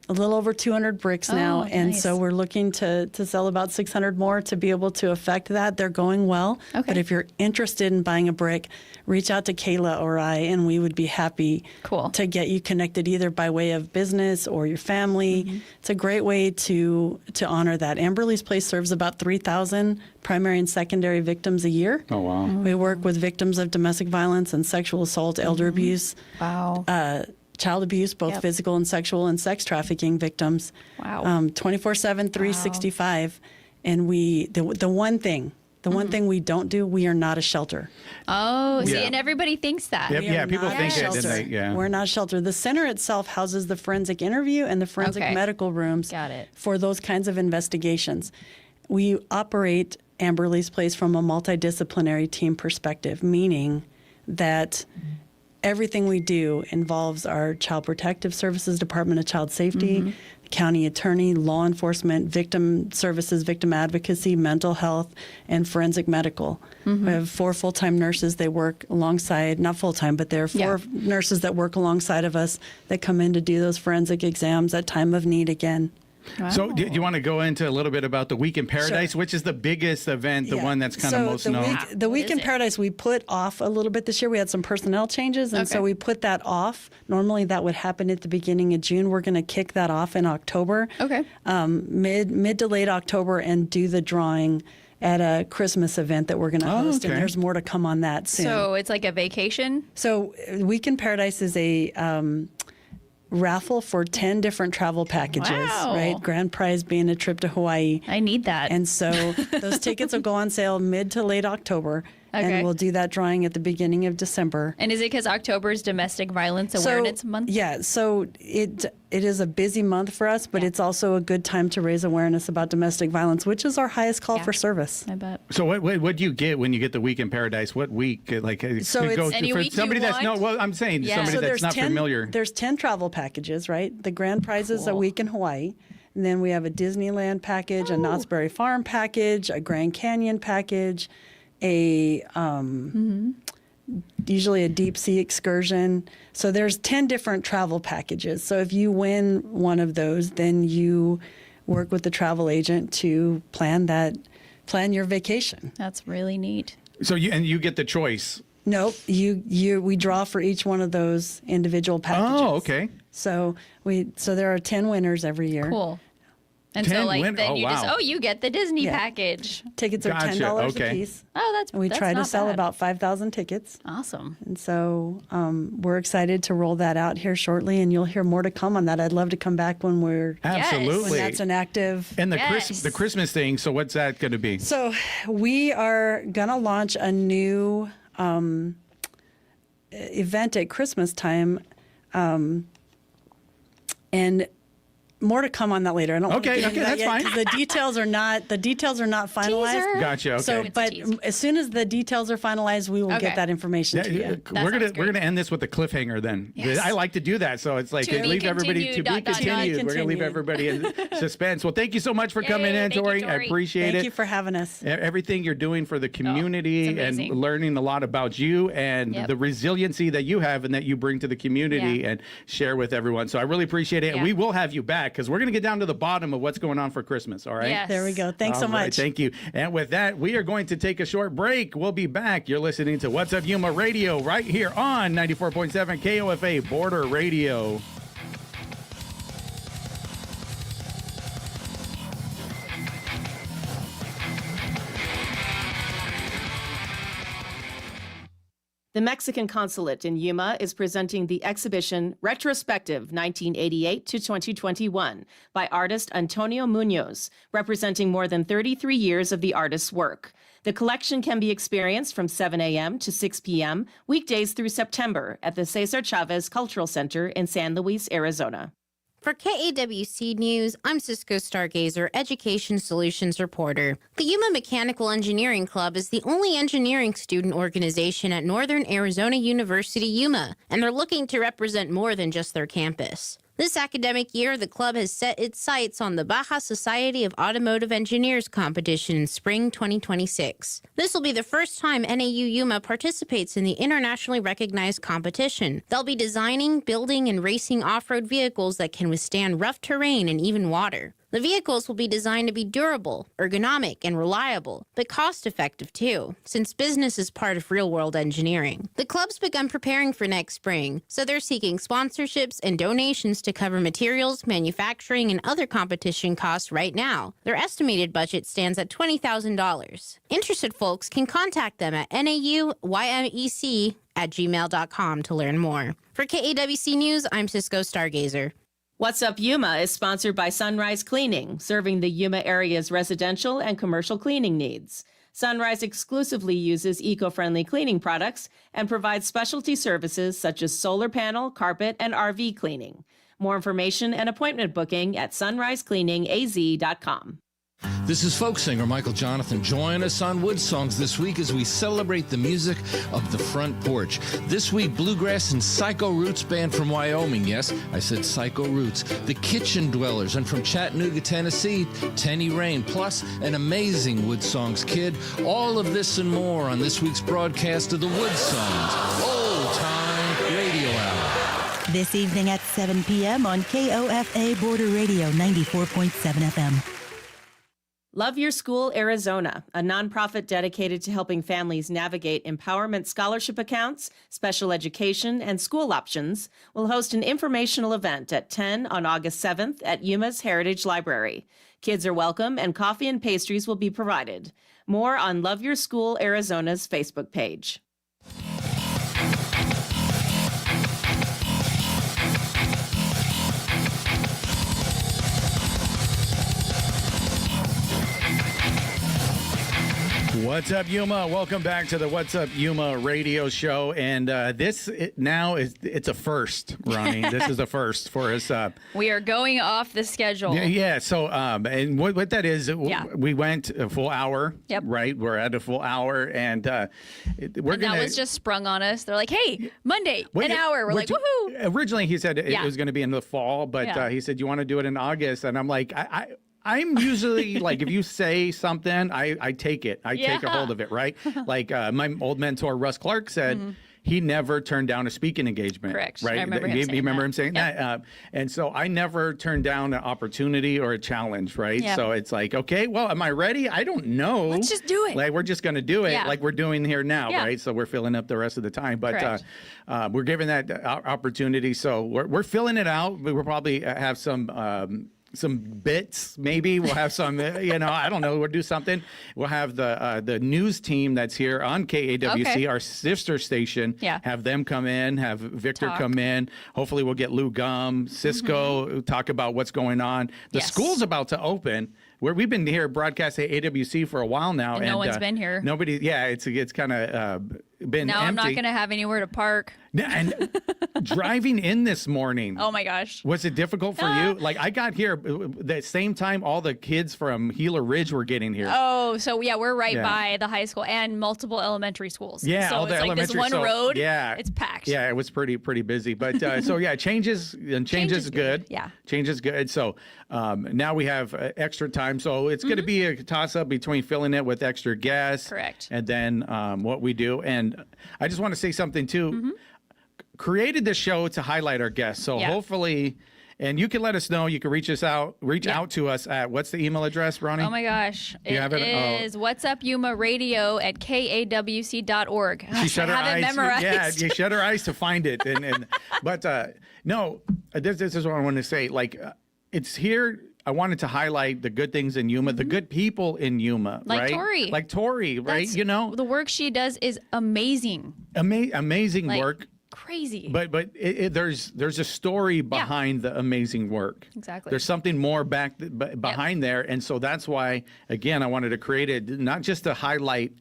little over 200 bricks now, and nice. so we're looking to sell about 600 more to be able to affect that. They're going well, Okay. but if you're interested in buying a brick, reach out to Kayla or I, and we would be happy Cool. to get you connected either by way of business or your family. It's a great way to honor that. Amberley's Place serves about 3,000 primary and secondary victims a year. Oh, wow. We work with victims of domestic violence and sexual assault, elder abuse, Wow. child abuse, both Yep. physical and sexual, and sex trafficking victims. Wow. 24/7, 365. And the one thing we don't do, we are not a shelter. Oh, see, Yeah. and everybody thinks that. Yep. We Yeah, are people not think a it, and shelter. they- yeah. We're not a shelter. The center itself houses the forensic interview and the forensic Okay. medical rooms Got it. for those kinds of investigations. We operate Amberley's Place from a multidisciplinary team perspective, meaning that everything we do involves our Child Protective Services, Department of Child Safety, county attorney, law enforcement, victim services, victim advocacy, mental health, and forensic medical. We have 4 full-time nurses. They work alongside, not full-time, but there are 4 nurses that work alongside of us that come in to do those forensic exams at time of need again. So, do you want to go into a little bit about the Week in Paradise, which is the biggest event, the Yeah. one that's kind of So most the known? The What Week is in it? Paradise we put off a little bit this year. We had some personnel changes, and so Okay. we put that off. Normally that would happen at the beginning of June. We're going to kick that off in October, Okay. mid to late October, and do the drawing at a Christmas event that we're going to host. okay. And there's more to come on that soon. So it's like a vacation? So Week in Paradise is a raffle for 10 different travel packages, Wow. right? Grand prize being a trip to Hawaii. I need that. And so those tickets will go on sale mid to late October. Okay. And we'll do that drawing at the beginning of December. And is it because October is Domestic Violence Awareness Month? Yeah, so it is a busy month for us, but it's also a good time to raise awareness about domestic violence, which is our highest call Yeah. for service. I bet. So, what do you get when you get the Week in Paradise? What week? Like, So could it's- Any for week you somebody that's want? well, I'm saying Yeah. somebody So that's not 10, familiar. There's 10 travel packages, right? The grand prize is a Cool. week in Hawaii. And then we have a Disneyland package, a Knott's Berry Farm package, a Grand Canyon package, a usually a deep sea excursion. So there's 10 different travel packages. So if you win one of those, then you work with the travel agent to plan your vacation. That's really neat. So you get the choice. Nope, we draw for each one of those individual packages. Oh, okay. So there are 10 winners every year. Cool. And 10 so like win- then oh, you wow. just you get the Disney Yeah. package. Tickets are Gotcha, $10 okay. a piece. Oh, that's And we that's try to not sell bad. about 5,000 tickets. Awesome. And so we're excited to roll that out here shortly, and you'll hear more to come on that. I'd love to come back when Absolutely. that's an active. And the Yes. the Christmas thing. So what's that going to be? So we are going to launch a new event at Christmas time, and more to come on that later. I don't want to Okay, get into okay, that that's yet, fine. 'cause the details are not finalized. Teaser. Gotcha. Okay. So, It's a but tease. as soon as the details are finalized, we will Okay. get that information to you. We're sounds gonna great. end this with a cliffhanger then. Yes. I like to do that, so it's like To be leave everybody continued, to be dot, dot, dot. continued. We're gonna leave Continued. everybody in suspense. Well, thank you so much for coming Yay, in, thank you, Tori. I Tori. appreciate Thank it. you for having us. Everything you're doing for the community it's and amazing. learning a lot about you and Yep. the resiliency that you have and that you bring to the community Yeah. and share with everyone. So I really appreciate it. And Yeah. we will have you back because we're going to get down to the bottom of what's going on for Christmas. All right. Yes. There we go. Thanks so All right, much. thank you. And with that, we are going to take a short break. We'll be back. You're listening to What's Up Yuma Radio right here on 94.7 KOFA Border Radio. The Mexican Consulate in Yuma is presenting the exhibition Retrospective 1988 to 2021 by artist Antonio Munoz, representing more than 33 years of the artist's work. The collection can be experienced from 7 a.m. to 6 p.m., weekdays through September at the Cesar Chavez Cultural Center in San Luis, Arizona. For KAWC News, I'm Cisco Stargazer, Education Solutions Reporter. The Yuma Mechanical Engineering Club is the only engineering student organization at Northern Arizona University, Yuma, and they're looking to represent more than just their campus. This academic year, the club has set its sights on the Baja Society of Automotive Engineers competition in spring 2026. This will be the first time NAU Yuma participates in the internationally recognized competition. They'll be designing, building, and racing off-road vehicles that can withstand rough terrain and even water. The vehicles will be designed to be durable, ergonomic, and reliable, but cost-effective too, since business is part of real-world engineering. The club's begun preparing for next spring, so they're seeking sponsorships and donations to cover materials, manufacturing, and other competition costs right now. Their estimated budget stands at $20,000. Interested folks can contact them at nauymek@gmail.com to learn more. For KAWC News, I'm Cisco Stargazer. What's Up Yuma is sponsored by Sunrise Cleaning, serving the Yuma area's residential and commercial cleaning needs. Sunrise exclusively uses eco-friendly cleaning products and provides specialty services such as solar panel, carpet, and RV cleaning. More information and appointment booking at sunrisecleaningaz.com. This is folk singer Michael Jonathan. Join us on Wood Songs this week as we celebrate the music of the front porch. This week, bluegrass and psycho roots band from Wyoming. Yes, I said psycho roots. The Kitchen Dwellers, and from Chattanooga, Tennessee, Tenny Rain, plus an amazing Wood Songs kid. All of this and more on this week's broadcast of the Wood Songs Old Time Radio Hour. This evening at 7 p.m. on KOFA Border Radio 94.7 FM. Love Your School Arizona, a nonprofit dedicated to helping families navigate empowerment scholarship accounts, special education, and school options, will host an informational event at 10 on August 7th at Yuma's Heritage Library. Kids are welcome and coffee and pastries will be provided. More on Love Your School Arizona's Facebook page. What's up, Yuma? Welcome back to the What's Up Yuma radio show. And it's a first, Ronnie. This is a first for us. We are going off the schedule. Yeah. So, and what that is, we went a full hour. Yep. Right. We're at a full hour, and that was just sprung on us. They're like, "Hey, Monday, an hour." We're like, "Woohoo!" Originally, he said it was going to be in the fall, but he said, "You want to do it in August?" And I'm like, I'm usually like, if you say something, I take it. I take a hold of it, right? Like my old mentor, Russ Clark, said he never turned down a speaking engagement. Correct. Right? I remember him you saying remember that. him saying that? And so I never turned down an opportunity or a challenge, right? Yep. So it's like, okay, well, am I ready? I don't know. Let's just do it. Like, we're just going to do it like we're doing here now, Yeah. right? So we're filling up the rest of the time. But Correct. we're giving that opportunity. So we're filling it out. We'll probably have some bits, maybe we'll have some, I don't know, we'll do something. We'll have the news team that's here on KAWC, our sister station, have them come in, have Victor come in. Hopefully we'll get Lou Gum, Cisco, talk about what's going on. The school's about to open. We've been here broadcasting at AWC for a while now. And no one's been here. Nobody, it's kind of been now empty. I'm not going to have anywhere to park. And driving in this morning. Oh my gosh. Was it difficult for you? Like, I got here the same time all the kids from Gila Ridge were getting here. Oh, so we're right by the high school and multiple elementary schools. Yeah, so all the it's like this elementary. one road. Yeah, it's packed. Yeah, it was pretty busy. But change is good. Yeah, change is good. So now we have extra time. So it's going to be a toss up between filling it with extra guests, correct, and then what we do. And I just want to say something too. Created this show to highlight our guests. So hopefully, and you can let us know. You can reach out to us at, what's the email address, Ronnie? Oh my gosh. You have it? Is What's Up Yuma Radio at KAWC.org. Gosh, She shut her eyes. memorized. Yeah, you shut her eyes to find it. But no, this is what I want to say. Like, it's here. I wanted to highlight the good things in Yuma, the good people in Yuma, like right? Tori. Like Tori, right? The work she does is amazing. Amazing work. Crazy. But there's a story behind the amazing work. Exactly. There's something more behind there, and so that's why, again, I wanted to create it not just to highlight,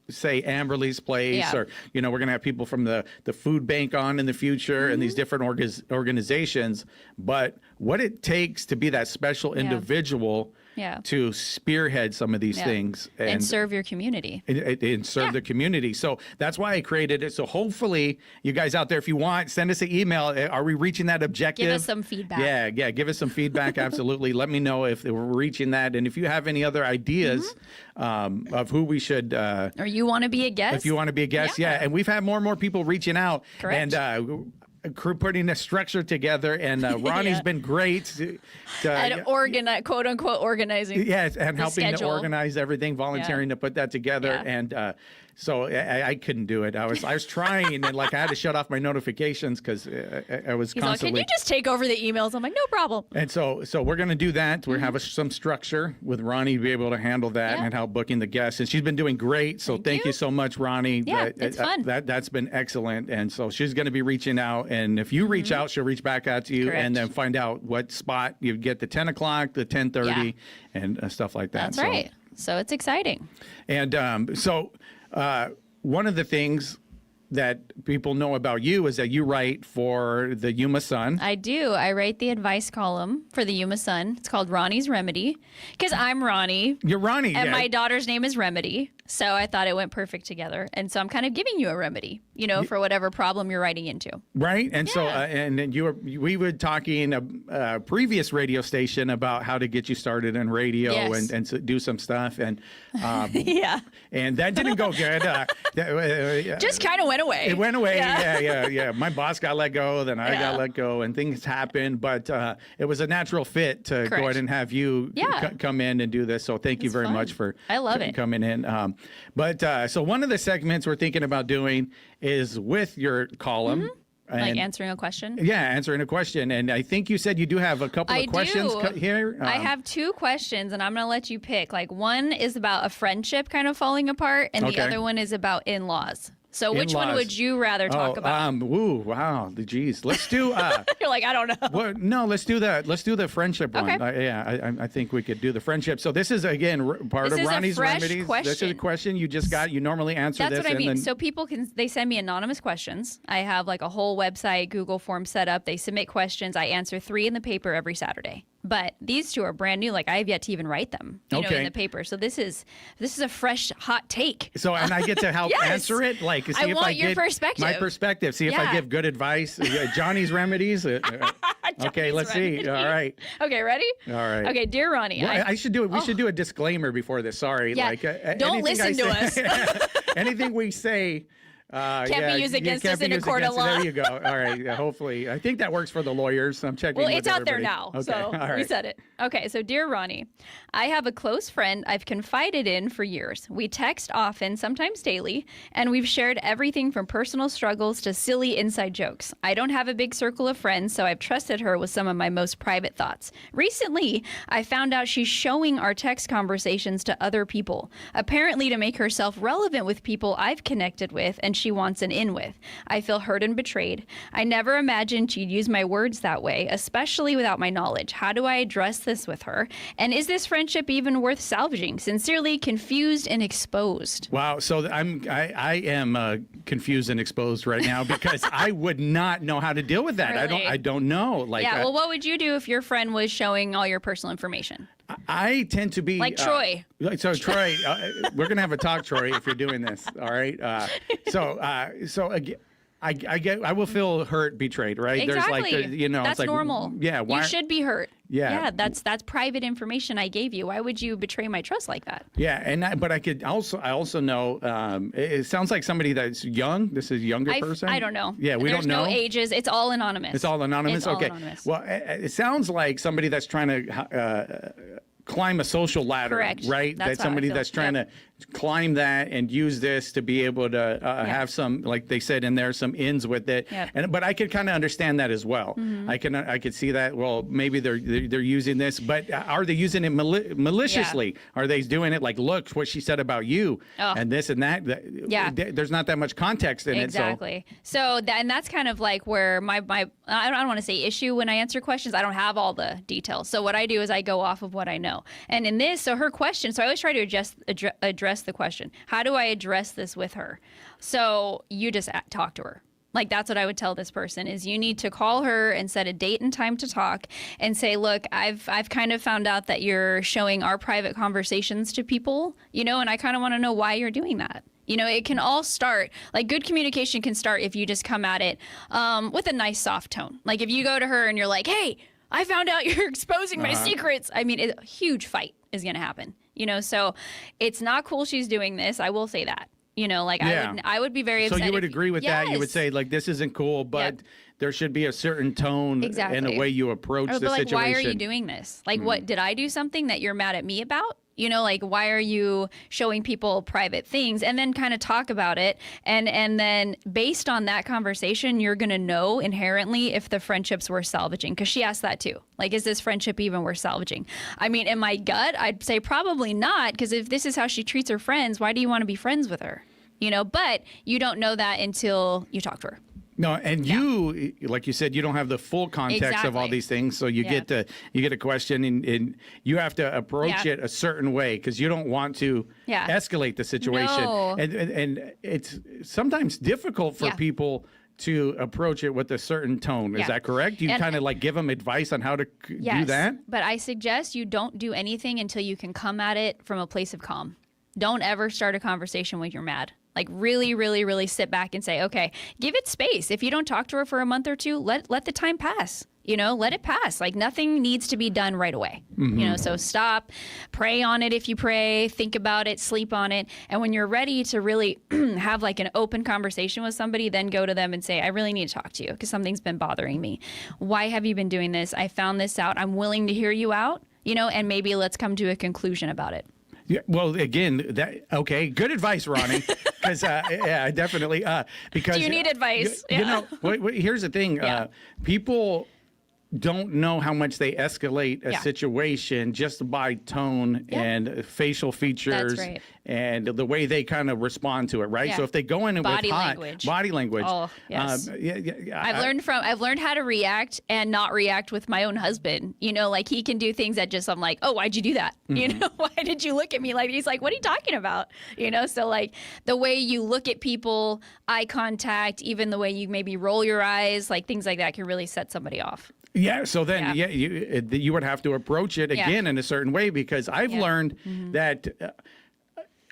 say, Amberley's Place, or we're going to have people from the food bank on in the future and these different organizations, but what it takes to be that special individual Yeah. to spearhead some of these things and serve your community. And serve the community. So that's why I created it. So hopefully you guys out there, if you want, send us an email. Are we reaching that objective? Give us some feedback. Yeah. Give us some feedback. Absolutely. Let me know if we're reaching that. And if you have any other ideas of who we should. Or you want to be a guest? If you want to be a guest. Yeah. And we've had more and more people reaching out. Correct. And putting a structure together, and Ronnie's been great and quote unquote organizing. Yes, and helping schedule. to organize everything, volunteering to put that together, and so I couldn't do it. I was trying, and like I had to shut off my notifications because I was He's constantly. like, can you just take over the emails? I'm like, no problem. And so we're going to do that. We're have some structure with Ronnie to be able to handle that and help booking the guests. And she's been doing great. So thank you so much, Ronnie. Yeah, it's fun. That's been excellent. And so she's going to be reaching out. And if you reach out, she'll reach back out to you. Correct. And then find out what spot you get the 10 o'clock, the 10:30, and stuff like that. That's right. So it's exciting. And one of the things that people know about you is that you write for the Yuma Sun. I do. I write the advice column for the Yuma Sun. It's called Ronnie's Remedy because I'm Ronnie. You're Ronnie. And my daughter's name is Remedy. So I thought it went perfect together. And so I'm kind of giving you a remedy, for whatever problem you're writing into. Right. And so, and then we were talking a previous radio station about how to get you started in radio and so do some stuff. And and that didn't go good. Just kind of went away. It went away. Yeah. My boss got let go. Then I got let go and things happened. But it was a natural fit to go ahead and have you come in and do this. So thank you very much for I love it. coming in. So one of the segments we're thinking about doing is with your column. Like answering a question? Yeah, answering a question. And I think you said you do have a couple of questions here. I have two questions, and I'm going to let you pick. Like, one is about a friendship kind of falling apart, and the other one is about in-laws. So which one would you rather talk about? Wow, geez. Let's do. You're like, I don't know. Well, no, let's do the friendship one. I think we could do the friendship. So this is again part of Ronnie's remedies. This is a question you just got. You normally answer this. That's what I mean. Then... So people they send me anonymous questions. I have like a whole website, Google form set up. They submit questions. I answer 3 in the paper every Saturday. But these two are brand new. Like I have yet to even write them, in the paper. So this is a fresh, hot take. So and I get to help answer it. Like see I if want I your get perspective. my perspective. See if I give good advice. Johnny's remedies. Okay, let's see. All right. Okay, ready? All right. Okay, dear Ronnie. Well, I should do it. We should do a disclaimer before this. Sorry. Yeah. Don't listen to us. Anything we say. Can't be used against us in a court of law. There you go. All right. Hopefully. I think that works for the lawyers. I'm checking. Well, with it's out there everybody. now. Okay. So right. we said it. Okay. So, dear Ronnie, I have a close friend I've confided in for years. We text often, sometimes daily, and we've shared everything from personal struggles to silly inside jokes. I don't have a big circle of friends, so I've trusted her with some of my most private thoughts. Recently, I found out she's showing our text conversations to other people, apparently to make herself relevant with people I've connected with and she wants an in with. I feel hurt and betrayed. I never imagined she'd use my words that way, especially without my knowledge. How do I address this with her? And is this friendship even worth salvaging? Sincerely, confused and exposed. Wow. So I am confused and exposed right now because I would not know how to deal with that. Really? I don't know. Like well, what would you do if your friend was showing all your personal information? I tend to be like Troy. So Troy, we're gonna have a talk, Troy, if you're doing this. All right. So again, I will feel hurt, betrayed, right? Exactly. There's like, that's it's like, normal. Yeah. You should be hurt. Yeah. That's private information I gave you. Why would you betray my trust like that? Yeah, but I also know it sounds like somebody that's young. This is a younger person. I don't know. Yeah, There's don't know. no ages. It's all anonymous. It's all anonymous. It's all okay. anonymous. Well, it sounds like somebody that's trying to climb a social ladder. Correct. Right. That's That's somebody that's trying to climb that and use this to be able to have some, like they said in there, some ins with it. Yep. But I could kind of understand that as well. Mm-hmm. I could see that. Well, maybe they're using this, but are they using it maliciously? Are they doing it like, look what she said about you and this and that? There's not that much context in exactly. So that's kind of like where my I don't want to say issue when I answer questions. I don't have all the details. So what I do is I go off of what I know. And in this, so her question. So I always try to address the question. How do I address this with her? So you just talk to her. Like, that's what I would tell this person is you need to call her and set a date and time to talk and say, look, I've kind of found out that you're showing our private conversations to people, and I kind of want to know why you're doing that. It can all start, like, good communication can start if you just come at it with a nice soft tone. Like, if you go to her and you're like, hey, I found out you're exposing my secrets. I mean, a huge fight is going to happen, so it's not cool she's doing this. I will say that. I would be very upset. So you would agree with that? You would Yes. say, like, this isn't cool, but there should be a certain tone and a way you approach the situation. Why are you doing this? Like, what did I do something that you're mad at me about? Why are you showing people private things? And then kind of talk about it. And then based on that conversation, you're going to know inherently if the friendships worth salvaging. Because she asked that too. Like, is this friendship even worth salvaging? I mean, in my gut, I'd say probably not. Because if this is how she treats her friends, why do you want to be friends with her? But you don't know that until you talk to her. No, and you, like you said, you don't have the full context of all Exactly. these things, so you get a question, and you have to approach it a certain way because you don't want to escalate the situation, No. and it's sometimes difficult for people to approach it with a certain tone. Is that correct? You kind of like give them advice on how to do that? But I suggest you don't do anything until you can come at it from a place of calm. Don't ever start a conversation when you're mad. Like, really, really, really sit back and say, okay, give it space. If you don't talk to her for a month or two, let the time pass. Let it pass. Like, nothing needs to be done right away. So stop, pray on it if you pray, think about it, sleep on it. And when you're ready to really have like an open conversation with somebody, then go to them and say, I really need to talk to you because something's been bothering me. Why have you been doing this? I found this out. I'm willing to hear you out, and maybe let's come to a conclusion about it. Yeah, well, again, good advice, Ronnie. Because definitely. Because Do you need advice? Here's the thing: people don't know how much they escalate a situation just by tone and facial features and the way they kind of respond to it, right? Yeah. So if they go in with body language. Oh, yes. I've learned how to react and not react with my own husband. Like, he can do things that just, I'm like, oh, why'd you do that? Why did you look at me like? He's like, what are you talking about? So like the way you look at people, eye contact, even the way you maybe roll your eyes, like things like that can really set somebody off. Yeah, so then you would have to approach it again in a certain way because I've learned that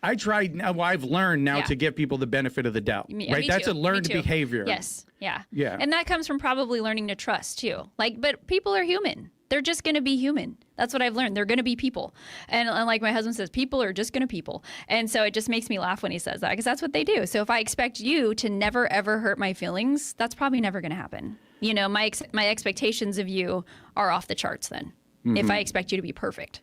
I've learned now to give people the benefit of the doubt. Right? That's a learned behavior. Yes. Yeah. Yeah. And that comes from probably learning to trust too. But people are human. They're just going to be human. That's what I've learned. They're going to be people. And like my husband says, people are just going to people. And so it just makes me laugh when he says that because that's what they do. So if I expect you to never, ever hurt my feelings, that's probably never going to happen. My expectations of you are off the charts then. If I expect you to be perfect.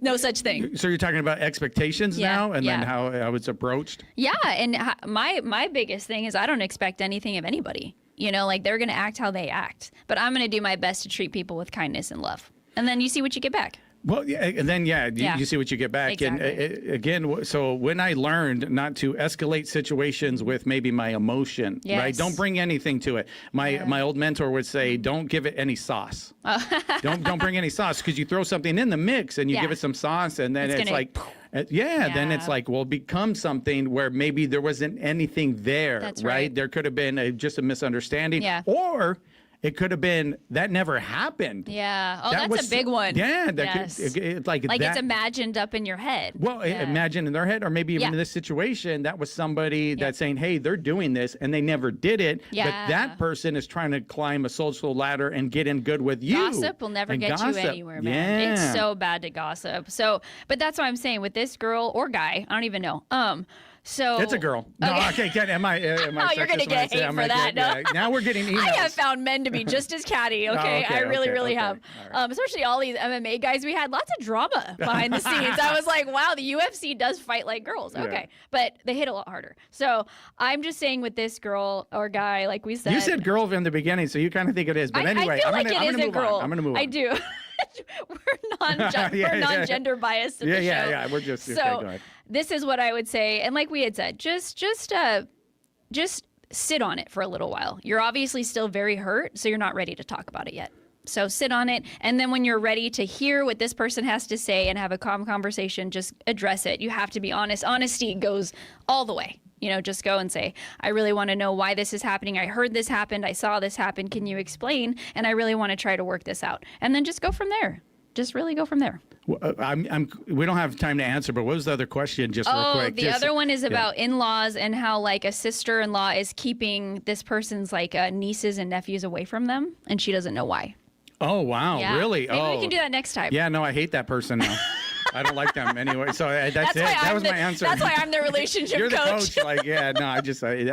No such thing. So you're talking about expectations now and then how it's approached? Yeah. And my biggest thing is I don't expect anything of anybody. Like, they're going to act how they act. But I'm going to do my best to treat people with kindness and love. And then you see what you get back. Well, and then, you see what you get back. Exactly. And again, so when I learned not to escalate situations with maybe my emotion, right? Don't bring anything to it. My old mentor would say, don't give it any sauce. Don't bring any sauce because you throw something in the mix and you give it some sauce and then it's like... then it's like, well, become something where maybe there wasn't anything there, That's right? There could have been just a misunderstanding. Yeah. Or it could have been that never happened. Yeah. Oh, That that's was a big one. Yeah. Yes. Like that, it's imagined up in your head. well, imagine in their head, or maybe even in this situation, that was somebody that's saying, hey, they're doing this and they never did it. Yeah. But that person is trying to climb a social ladder and get in good with you. Gossip will never get you anywhere, man. Yeah. It's so bad to gossip. So, but that's what I'm saying with this girl or guy. I don't even know. So It's a girl. No, okay. Am I Oh, you're going to get hate for that. No. Now we're getting emails. I have found men to be just as catty, okay? I really have. Right. Especially all these MMA guys. We had lots of drama behind the scenes. I was like, wow, the UFC does fight like girls. Okay. But they hit a lot harder. So I'm just saying with this girl or guy, like we said. You said girl in the beginning, so you kind of think it is. But anyway, I feel like I'm it is a girl. I'm going to move on. I do. We're non-gender biased. Yeah. We're just so. Okay, go ahead. This is what I would say, and like we had said, just sit on it for a little while. You're obviously still very hurt, so you're not ready to talk about it yet. So sit on it, and then when you're ready to hear what this person has to say and have a calm conversation, just address it. You have to be honest. Honesty goes all the way. just go and say, I really want to know why this is happening. I heard this happened. I saw this happen. Can you explain? And I really want to try to work this out. And then just go from there. Just really go from there. We don't have time to answer, but what was the other question? Just real quick. The other one is about in-laws and how like a sister-in-law is keeping this person's like nieces and nephews away from them, and she doesn't know why. Oh, wow. Yeah. Really? Maybe we can do that next time. Yeah, no, I hate that person now. I don't like them anyway. So that's it. That was my answer. That's why I'm the relationship You're the coach. Like, yeah, no,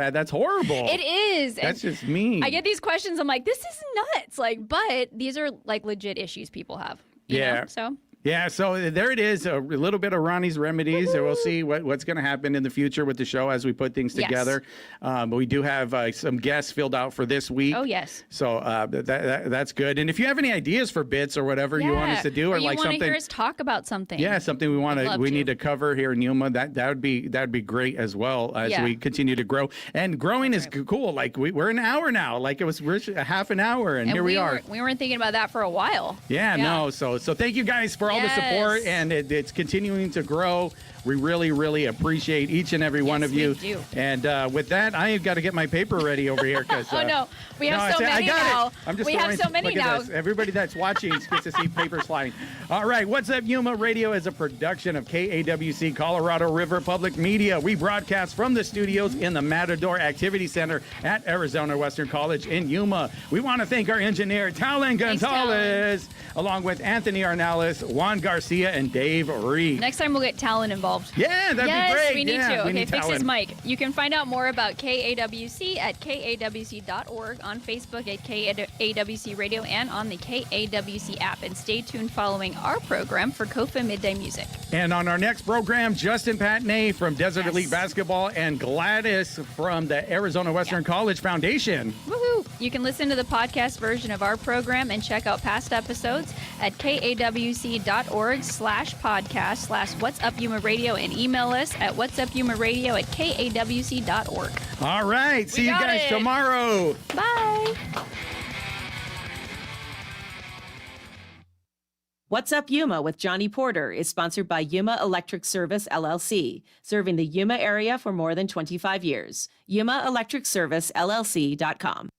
that's horrible. It is. That's just mean. I get these questions. I'm like, this is nuts. Like, but these are like legit issues people have. You know? So. Yeah, so there it is, a little bit of Ronnie's remedies, and we'll see what's going to happen in the future with the show as we put things together. But we do have some guests filled out for this week. Oh, yes. So that's good. And if you have any ideas for bits or whatever you want us to do, or like something, you want to hear us talk about something, something we need to cover here in Yuma, that'd be great as well as we continue to grow. And growing is cool. Like we're an hour now. Like we're a half an hour, and here we are. We weren't thinking about that for a while. No. So thank you guys for all the support, and it's continuing to grow. We really, really appreciate each and every one of you. We do. And with that, I've got to get my paper ready over here because. Oh no, we have so many now. We have so many now. Everybody that's watching gets to see papers flying. All right, What's Up Yuma Radio is a production of KAWC Colorado River Public Media. We broadcast from the studios in the Matador Activity Center at Arizona Western College in Yuma. We want to thank our engineer, Talon Gonzalez, along with Anthony Arnales, Juan Garcia, and Dave Reed. Next time we'll get Talon involved. Yeah, that'd be great. We need to. Okay, fix his Talon. mic. You can find out more about KAWC at kawc.org, on Facebook at KAWC Radio, and on the KAWC app. And stay tuned following our program for KOFA Midday Music. And on our next program, Justin Patnay from Desert Elite Basketball and Gladys from the Arizona Western College Foundation. Woohoo! You can listen to the podcast version of our program and check out past episodes at kawc.org/podcast/What's Up Yuma Radio, and email us at whatsupyumaradio@kawc.org. All right. See you guys tomorrow. Bye. What's Up Yuma with Johnny Porter is sponsored by Yuma Electric Service, LLC, serving the Yuma area for more than 25 years. YumaElectricServiceLLC.com.